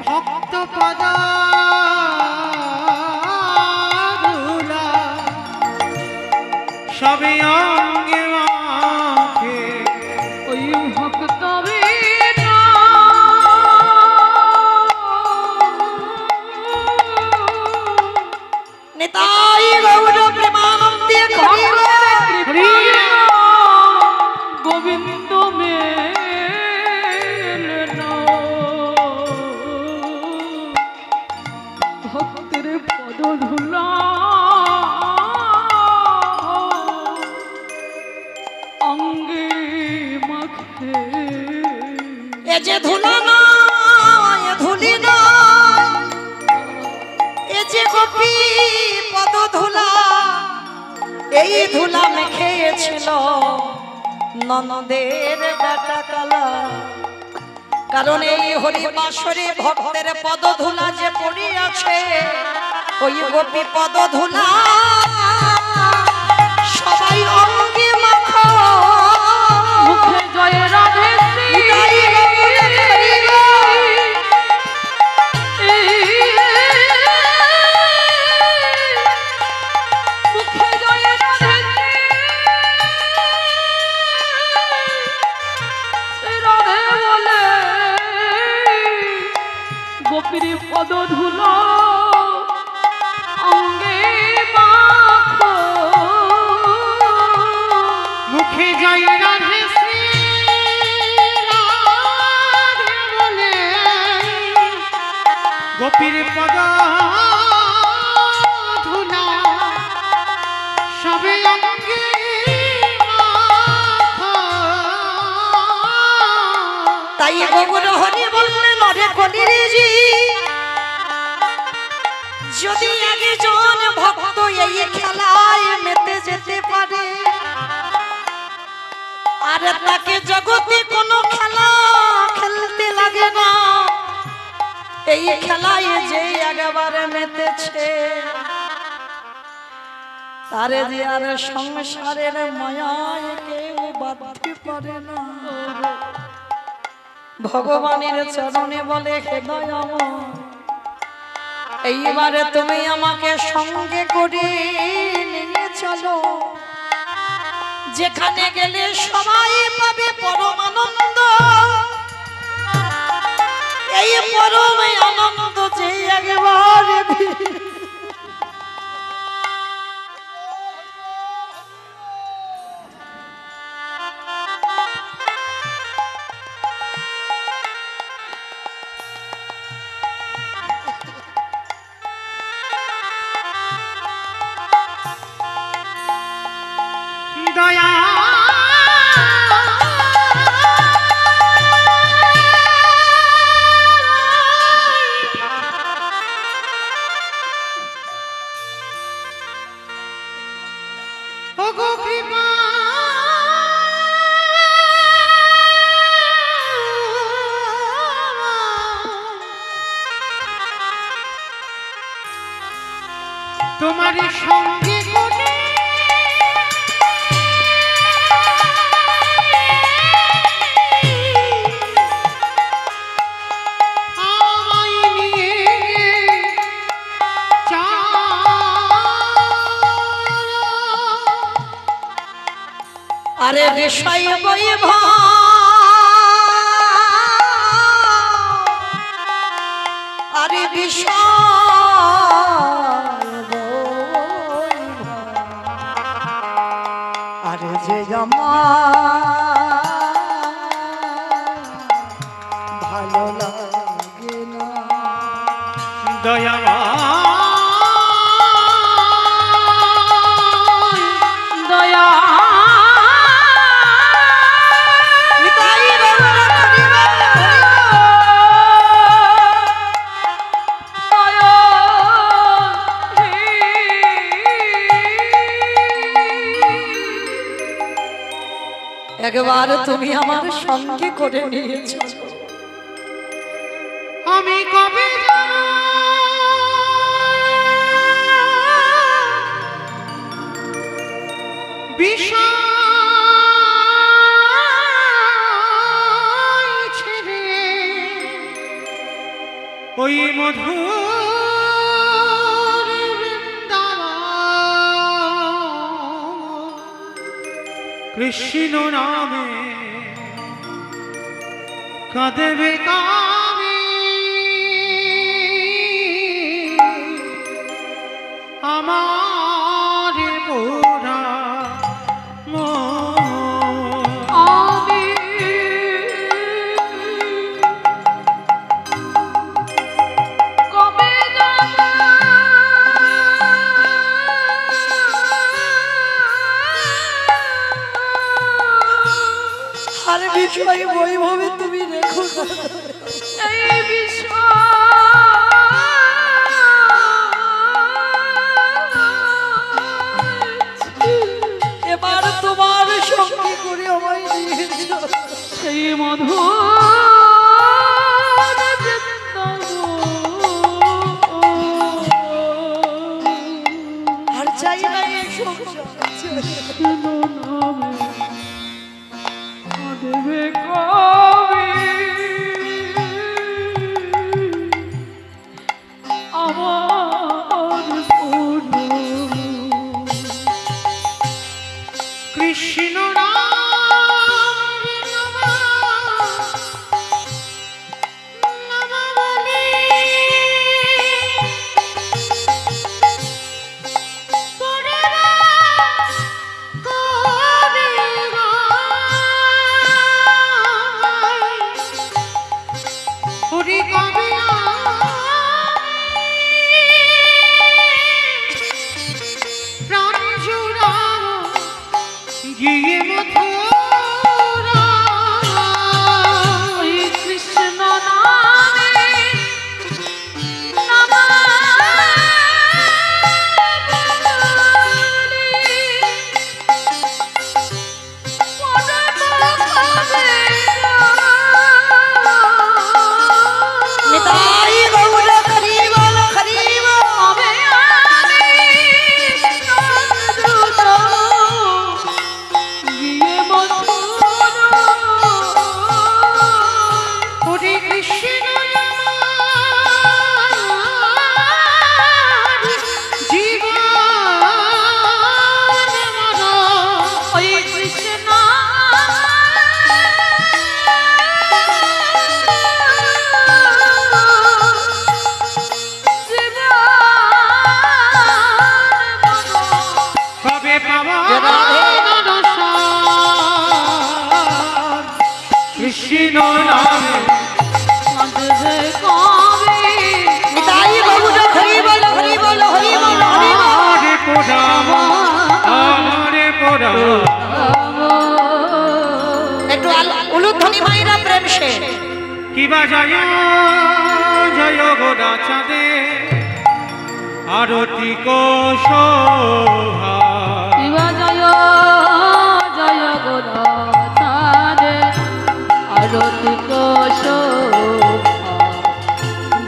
ভক্ত পদা সবে অঙ্গে মাখে ওই ভক্ত নিতাই গৌর প্রেমানন্দে হরি গোবিন্দ মেল ভক্তের পদ ধুলা অঙ্গে মাখে এ যে ধুলা নয় এ ধুলি নয় এ যে গোপী পদ ধুলা এই ধুলা মেখেছিল ননদের ডাটা কালা কারণ এই হরি বাসরে ভক্তের পদ ধুলা যে পড়িয়াছে ওই গোপী পদ ধুলা সবাই অঙ্গে মাখো মুখে জয় রাধে শ্রী মুখে জয় রাধে শ্রী রাধে বলে গোপীর পদ ধুলো অঙ্গে মাখো মুখে জয় রাধে শ্রী রাধে বলে গোপীর পদ ধুলা সবে অঙ্গে মাখো। তাই গৌর হরি বললেন অরে কলিরেজি যদি একজন ভক্ত এই খেলায় মেতে যেতে পারে আর তাকে জগতে কোনো খেলা খেলতে লাগে না এই খেলায় যে একবারে মেতেছে তারে যে আর সংসারের মায়ায় কেউ বাঁধতে পারে না ভগবানের চরণে বলে হে দয়াময় এইবারে তুমি আমাকে সঙ্গে করে নিয়ে চলো যেখানে গেলে সবাই পাবে পরমানন্দ এই পরম আনন্দ যে একবারে দয়া ওগো কৃপা তোমার সঙ্গে করে আরে বিষয় বৈভব আরে বিষয় বৈভব আরে যে আমার ভালো লাগে না দয়াময় দয়া একবার তুমি আমার সঙ্গে করে নিয়েছো। আমি কবে যাব বিষয় ছেড়ে ওই মধুর বৃন্দাবন, কৃষ্ণ নামে কাঁদবে কামি আমার পোড়া মন। আমি কবে যাব আর বিষয় বৈভবে তুমি রেখো না। এই বিষয় এবার তোমার সঙ্গে করে আমায় নিয়েছো। সেই মধু আর চাই না এই সংসার। দেবে কবি আমার কৃষ্ণ নাম গিয়ে মথুরা ওই কৃষ্ণ নামে নিতাই গৌর হরি বল হরি বল। হরে কৃষ্ণ কবে পাওয়া কৃষ্ণ নামে নিতাই গৌর হরি বল হরি বল হরি বল হরি বল। আমারে পোড়া আমারে পোড়া একটু উলুধ্বনি মাইরা প্রেম সে। কিবা জয় জয় গোরা চাঁদে আরতি কোশোভা জয় জয় গোরা চাঁদে আরতি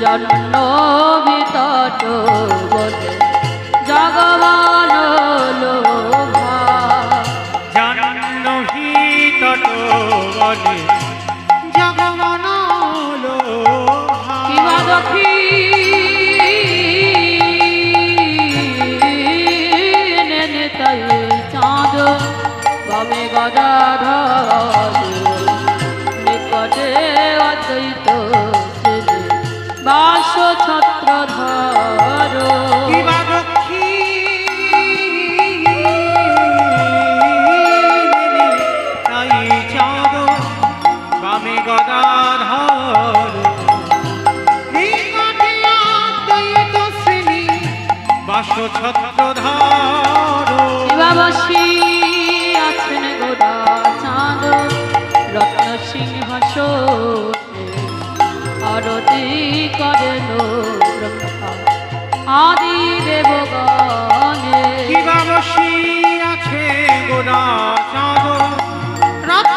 জন্ম বিতট বলে জগবান লোভা জাহ্নবী তট বলে জগমন লোভা কিবা দক্ষী নেতাই চাঁদ বামে গদাধর নিকটে অদ্বৈত বাস ছত্রধর কিবা দক্ষী তাই চাঁদ বামে গদাধর নিকটে অদ্বৈত শ্রেণী বাস ছত্রধর শিবাবাসী আছেন গোরা চাঁদ রত্ন সিংহাসনে আরতি করেন ব্রহ্মা আদি দেবগণে কিবা বসি আছে গোরা চাঁদ রাত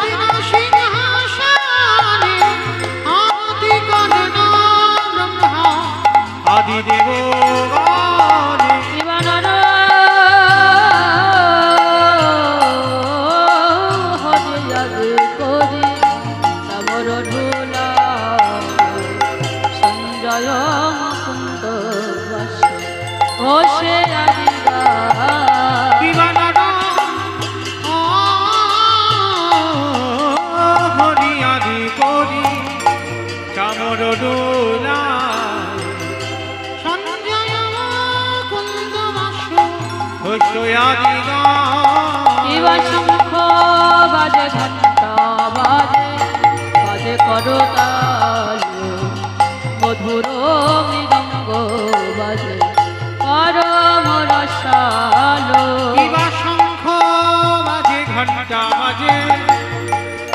এবার শঙ্খ বাজে ঘন্টা বাজে বাজে করতাল মধুর মৃদঙ্গ বাজে পরম রসালো শঙ্খ বাজে ঘন্টা বাজে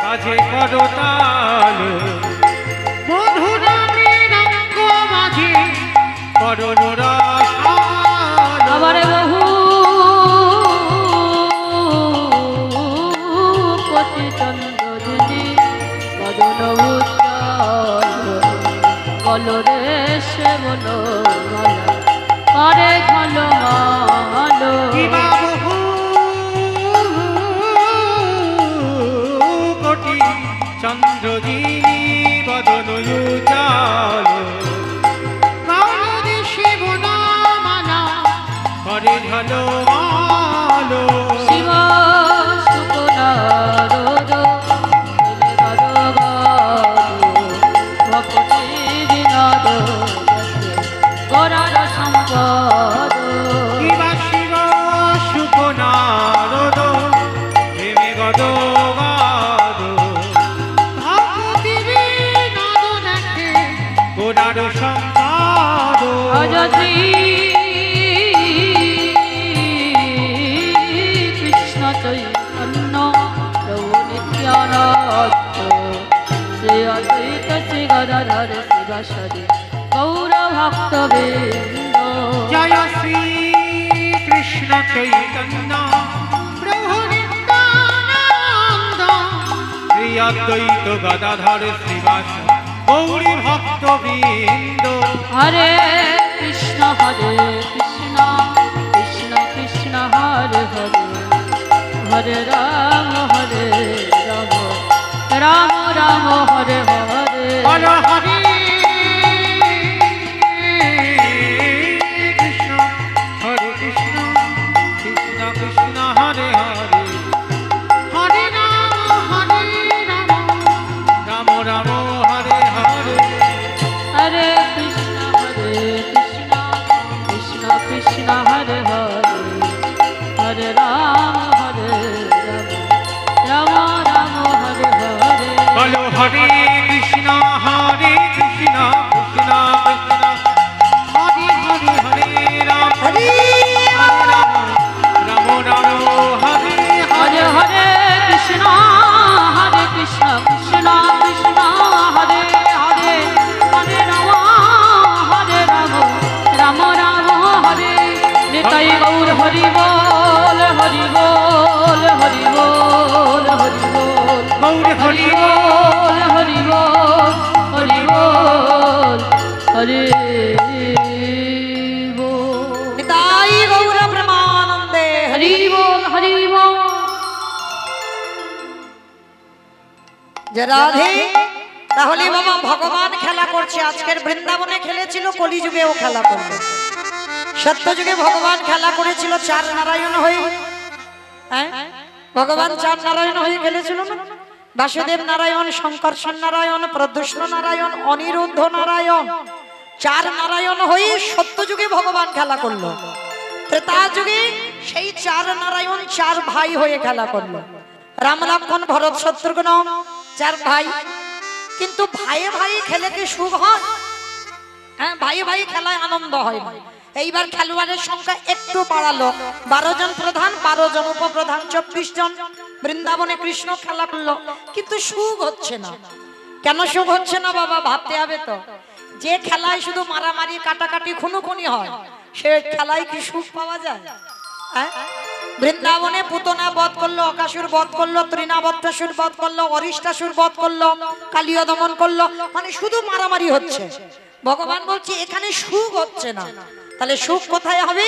বাজে করতাল মধুর মৃদঙ্গ বাজে পরম রসালো আবার বহু কোটি চন্দ্রদিনী বদন উজ্জ্বল বলরে সে বলো মালা করে ঘলো মালো কোটি চন্দ্রদিনী বদন উজ্জ্বল শিব নামানা করে ঝলো আলো শিব সুকুনারদ ভক্তি বিনোদ গরার সম্পদ শিব শুভ নারদ প্রেমে গদ গাদ ভক্তি বিনোদ দেখে গোরার সম্পদ অযত্রী কৃষ্ণ চৈতন্য প্রভু নিত্যানন্দ শ্রী অদ্বৈত শ্রী গদাধর শিবাসাদি গৌর ভক্তবৃন্দ জয় শ্রী কৃষ্ণ চৈতন্য প্রভু নিত্যানন্দ শ্রী অদ্বৈত গদাধর শ্রীবাস গৌরী ভক্তবৃন্দ হরে কৃষ্ণ কৃষ্ণ কৃষ্ণ হরে হরে হরে রাম রাম রাম হরে হরে হর হরে কৃষ্ণ হরে কৃষ্ণ কৃষ্ণ কৃষ্ণ হরে হরে হরে রাম রাম রাম হরে হরে হরে কৃষ্ণ কৃষ্ণ কৃষ্ণ হরে হরে হরে রাম রাম রাম হরে হরে বলো হরে কৃষ্ণ কৃষ্ণ কৃষ্ণ হরে হরে হরে রাম হরি রাম রাম রাম হরে হরে হরে কৃষ্ণ কৃষ্ণ কৃষ্ণ হরে হরে হরে রাম রাম রাম হরে নিতাই গৌর হরি বল হরি বল হরি বল হরি বল গৌর হরি বল হরি বল হরি বল হরে বল নিতাই গৌর প্রেমানন্দে হরি বল হরি বল যে রাধে তাহলে বাবা ভগবান খেলা করছে আজকের বৃন্দাবনে খেলেছিল কলিযুগেও খেলা করবে সত্যযুগে ভগবান খেলা করেছিল চার নারায়ণ হয়ে হ্যাঁ ভগবান চার নারায়ণ হয়ে খেলেছিল না বাসুদেব নারায়ণ শঙ্কর্ষণ নারায়ণ প্রদ্যুষ্ণ নারায়ণ অনিরুদ্ধ নারায়ণ চার নারায়ণ হয়ে সত্যযুগে ভগবান খেলা করলো ত্রেতা যুগে সেই চার নারায়ণ চার ভাই হয়ে খেলা করলো রাম লক্ষ্মণ ভরত শত্রুঘ্ন চার ভাই কিন্তু ভাইয়ে ভাই খেলে কি সুখ হয় হ্যাঁ ভাইয়ে ভাই খেলায় আনন্দ হয় না এইবার খেলোয়াড়ের সংখ্যা একটু বাড়ালো 12 জন প্রধান 12 জন উপপ্রধান 24 জন বৃন্দাবনে কৃষ্ণ খেলা করলো কিন্তু সুখ হচ্ছে না কেন সুখ হচ্ছে না বাবা ভাবতে হবে তো যে খেলায় শুধু মারামারি কাটাকাটি খুনোখুনি হয় সে খেলায় কি সুখ পাওয়া যায় হ্যাঁ বৃন্দাবনে পুতনা বধ করলো অকাসুর বধ করলো তৃণাবত্তাসুর বধ করলো অরিষ্টাসুর বধ করলো কালীয় দমন করলো মানে শুধু মারামারি হচ্ছে ভগবান বলছে এখানে সুখ হচ্ছে না তাহলে সুখ কোথায় হবে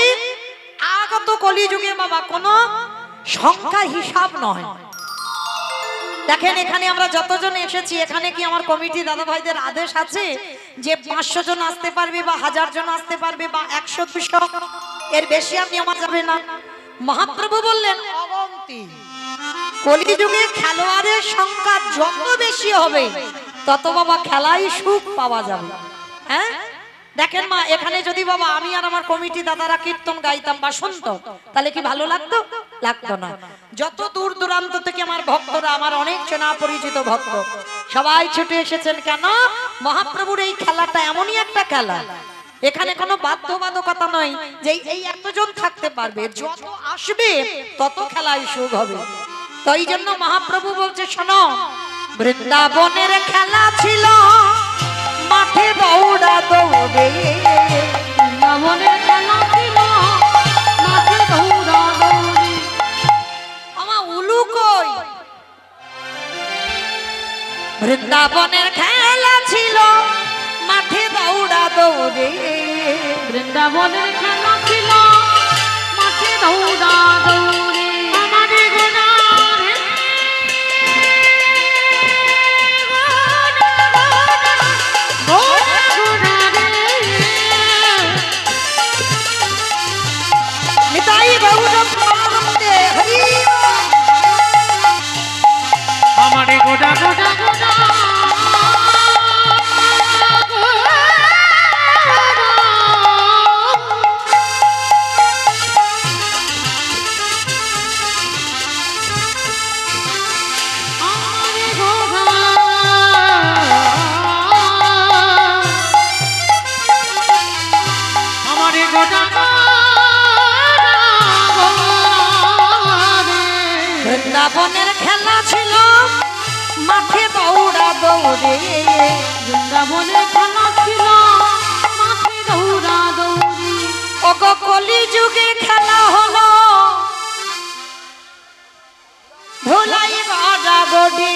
আগত কলিযুগে বাবা কোনো সংখ্যা হিসাব নয় দেখেন এখানে আমরা যতজন এসেছি এখানে কি আমার কমিটি দাদা ভাইদের আদেশ আছে যে 500 জন আসতে পারবে বা 1000 জন আসতে পারবে বা 100 200 এর বেশি আপনি আমার যাবে না মহাপ্রভু বললেন অগন্তি কলিযুগে খেলোয়াড়ের সংখ্যা যত বেশি হবে তত বাবা খেলায় সুখ পাওয়া যাবে হ্যাঁ দেখেন মা, এখানে যদি বাবা আমি আর আমার কমিটি দাদারা কীর্তন গাইতাম বা শুনতো, তাহলে কি ভালো লাগতো? লাগতো না। যত দূর দূরান্ত থেকে আমার ভক্তরা, আমার অনেক চেনা পরিচিত ভক্ত, সবাই ছুটে এসেছেন। কেন? মহাপ্রভুর এই খেলাটা এমনই একটা খেলা, এখানে কোনো বাধ্যবাধকতা নয় যে এই এতজন থাকতে পারবে, যত আসবে তত খেলায় সুখ হবে। তো এই জন্য মহাপ্রভু বলছে, শোনো, বৃন্দাবনের খেলা ছিল মাঠে দৌড়া দৌড়ে, বৃন্দাবনের খেলা ছিল মাঠে দৌড়া দৌড়ি। আমার উলু কই? বৃন্দাবনের খেলা ছিল মাঠে দৌড়া দৌড়ে, বৃন্দাবনের খেলা ছিল মাঠে দৌড়া দৌড়ি। আমারে গোনারে নিতাই গৌর প্রেমানন্দে হরি আমারে গোডা গোডা গোডা আমারে গোডা বৃন্দাবনের খেলা ছিল মাঠে দৌড়া দৌড়ে, বৃন্দাবনের খেলা ছিল মাঠে দৌড়া দৌড়ি। ওগো কলি যুগে খেলা হলো ধুলাই গড়া গড়ি,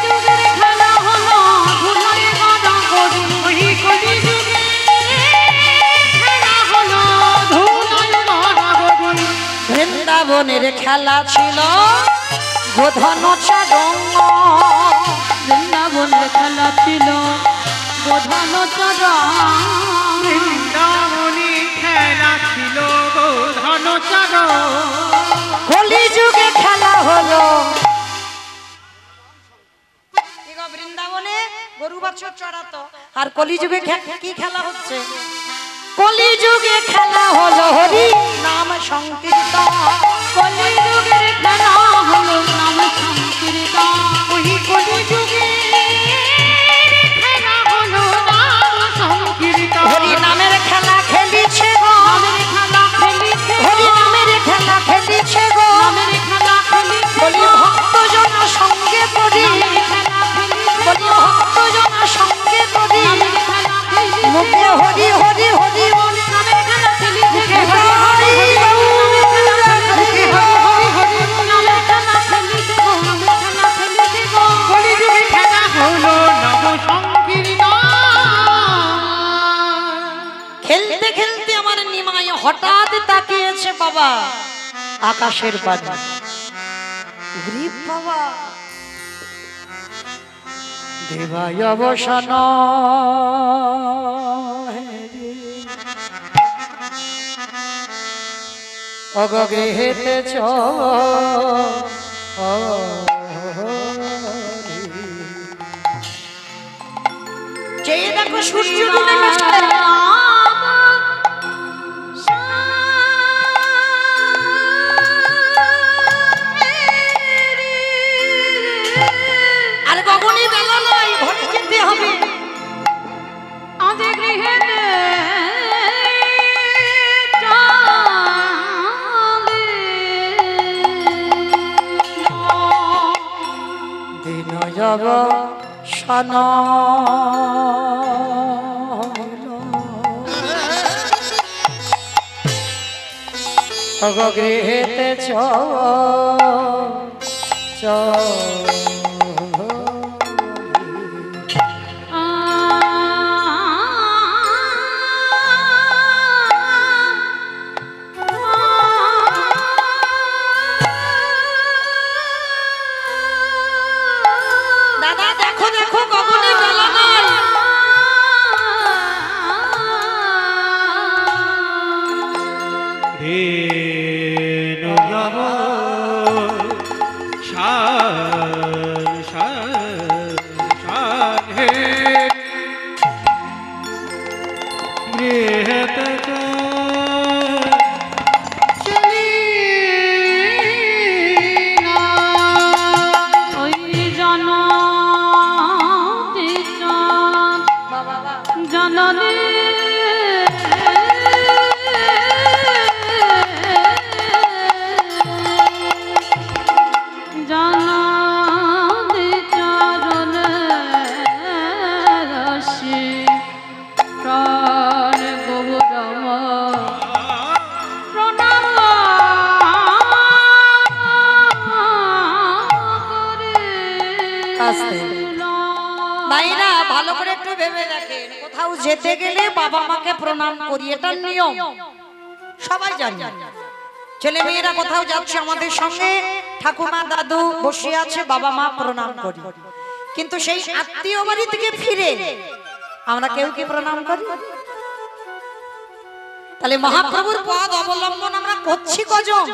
যুগের খেলা হলো ধুলাই গড়া গড়ি। ওই কলি যুগে খেলা হলো ধুলাই গড়া গড়ি। বৃন্দাবনের খেলা ছিল গোধন চারঙ্গ, বৃন্দাবনের খেলা ছিল বোধান চরণ। বৃন্দাবনী খেলা ছিল গো ধনচার। কলি যুগে খেলা হলো, বৃন্দাবনে গরু বাছুর চড়াতো, আর কলি যুগে কি খেলা হচ্ছে? কলি যুগে খেলা হলো হরি নাম সংকীর্তন, কলি যুগের খেলা হলো নাম সংকীর্তন। ওই কলি যুগে খেলা হলো নাম সংকীর্তন। হরি নামের খেলা খেলিছে গো, নামের খেলা খেলিছে হরি নামের খেলা খেলিছে গো, নামের খেলা খেলিছে বলি ভক্তজন সঙ্গে পড়ি, খেলা খেলিছে বলি ভক্তজন সঙ্গে পড়ি, নামের খেলা খেলিছে মুখে হরি হরি হরি বলি, নামের খেলা খেলিছে হরি হরি নামের খেলা খেলিছে গো, নামের খেলা খেলিছে গো। কলি যুগে খেলা হলো নাম সংকীর্তন। খেলতে খেলতে আমার নিমাই হঠাৎ তাকিয়েছে বাবা আকাশের পানে, ওরে বাবা দেবায় অবসান অগগৃহেতে চেয়ে দেখো সূর্য ডুবে গেছে, আর গগনে বেলা নাই, ঘরে যেতে হবে। আজ গৃহেতে দিন যাব সন গৃহেতে চ দাদা দেখো দেখো গগনে বেলা নাই, রেণু যাব শান শান শান হে। ভেবে দেখেন, কোথাও যেতে গেলে বাবা মাকে প্রণাম করি, এটা নিয়ম, সবাই জানি। ছেলে মেয়েরা কোথাও যাচ্ছে আমাদের সঙ্গে, ঠাকুমা দাদু বসে আছে, বাবা মা প্রণাম করি। কিন্তু সেই আত্মীয় বাড়ি থেকে ফিরে আমরা কেউ কি প্রণাম করি? তাহলে মহাপ্রভুর পদ অবলম্বন আমরা করছি কজন,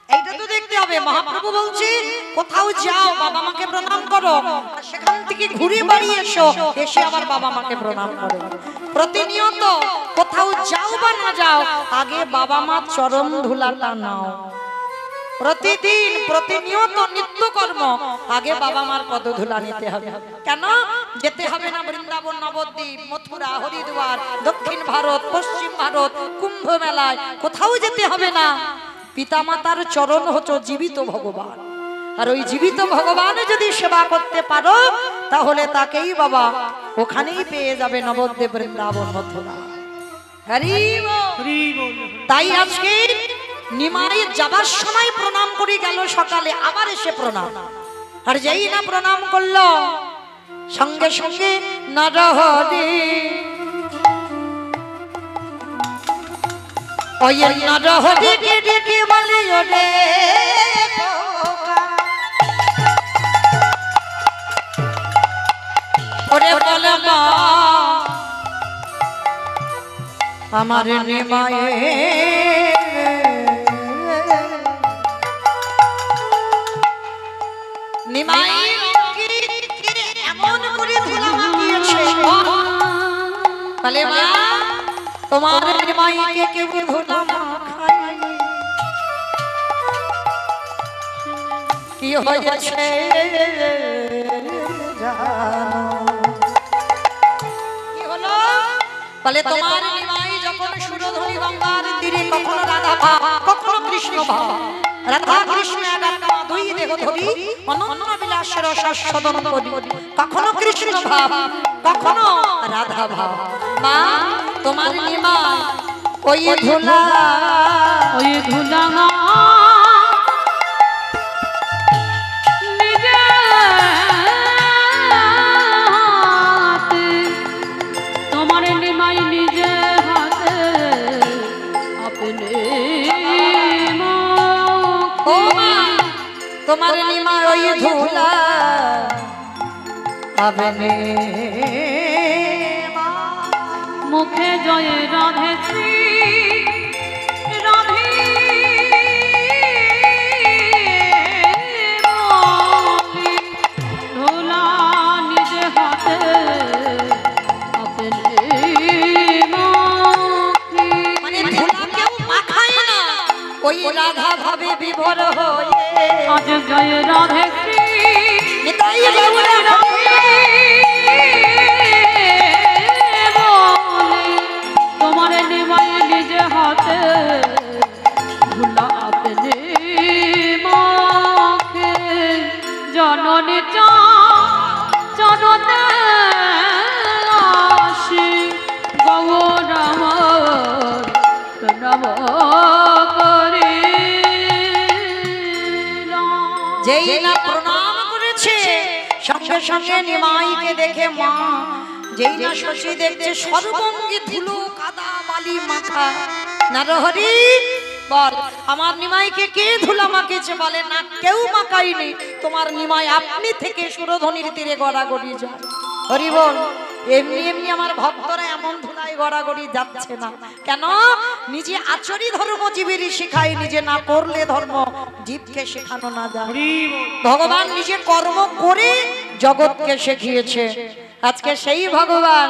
এইটা তো দেখতে হবে। মহাপ্রভু বলছে কোথাও যাও বাবা মাকে প্রণাম করো, আর সেখান থেকে ঘুরে বাড়ি এসো, এসে আবার বাবা মাকে প্রণাম করো। প্রতিনিয়ত কোথাও যাও বা না যাও, আগে বাবা মা চরণ ধুলাটা নাও। প্রতিদিন প্রতিনিয়ত নিত্যকর্ম আগে বাবা মার পদধূলা নিতে হবে। কেন যেতে হবে না বৃন্দাবন, নবদ্বীপ, মথুরা, হরিদ্বার, দক্ষিণ ভারত, পশ্চিম ভারত, কুম্ভ মেলায়, কোথাও যেতে হবে না। পিতামাতার চরণ হচ্ছে জীবিত ভগবান, আর ওই জীবিত ভগবান যদি সেবা করতে পারো তাহলে তাকেই বাবা ওখানেই পেয়ে যাবে, নবদ্বীপ, বৃন্দাবন, মথুরা। হরি বল। তাই আজকে নিমাই যাবার সময় প্রণাম করে গেল, সকালে আবার এসে প্রণাম, আর যেই না প্রণাম করলো সঙ্গে সঙ্গে নরহরি ওই নরহরি কে ডেকে বলে ওরে ওরে বলে মা আমার নিমায়ে নিমাই এমন করে ধুলা মাখিয়েছে, বলে মা তোমার নিমাইকে কেউ ধুলা মাখায়নি, কি হয়েছে জানো? কি হলো? বলে তোমার নিমাই যখন সুরধুনী গঙ্গার তীরে কখনো রাধা ভাব, কখনো কৃষ্ণ ভাব, রাধা কৃষ্ণ একাত্মা দুই দেহ ধরি অনন্য বিলাসের রস সদন করি, কখনো কৃষ্ণ ভাব কখনো রাধা ভাব। মা তোমার নিমাই ওই ধুলা মা নিজে হাতে, তোমার নিমাই নিজে হাতে আপনি ও মা তোমার নিমাই ওই ধুলা আবেনে মুখে জয় রাধে শ্রী রাধে বলি, ধুলা নিজে হাতে আপনি মুখে, মানে ধুলা কেউ মাখায় না, ওই রাধা ভাবে বিভোর হয়ে আজ জয় রাধে শ্রী নিতাই গৌরা তোমার নিমাই নিজে হাতে ধুলা আপনি মুখে, জননী চরণে আসি গৌরাম প্রণাম করি। যেই না প্রণাম করেছে সঙ্গে সঙ্গে নিমাইকে দেখে মা, যেই না শশী দেখছে সর্বঙ্গে ধুলো কাদা বালি মাখা, নরহরি বল আমার নিমাইকে কে ধুলা মাখেছে? বলে না কেউ মাখায়নি, তোমার নিমাই আপনি থেকে সুরধনির তীরে গড়াগড়ি যায়। হরি বল। এমনি এমনি আমার ভক্তরা এমন ধুলায় গড়াগড়ি যাচ্ছে না কেন? নিজে আচরি ধর্ম জীবের শিখায়, নিজে না করলে ধর্ম জীবকে শেখানো না যায়। ভগবান নিজে কর্ম করে জগৎকে শিখিয়েছে। আজকে সেই ভগবান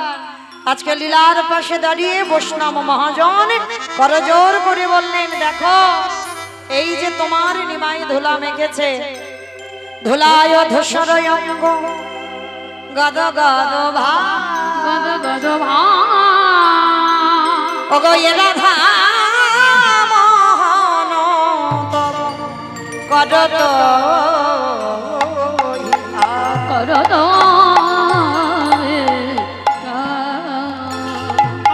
আজকে লীলার পাশে দাঁড়িয়ে বৈষ্ণব মহাজন করজোর করে বললেন, দেখো এই যে তোমার নিমাই ধুলা মেখেছে, ধুলায় ধূসর অঙ্গ গদ গদ ভা গদ গদ ভা ওগো এ রাধা মোহন তব করত করত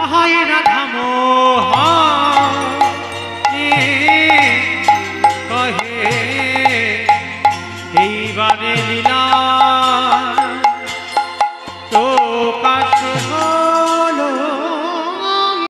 আহায় রাধা মোহন কহে এইবারে লীলা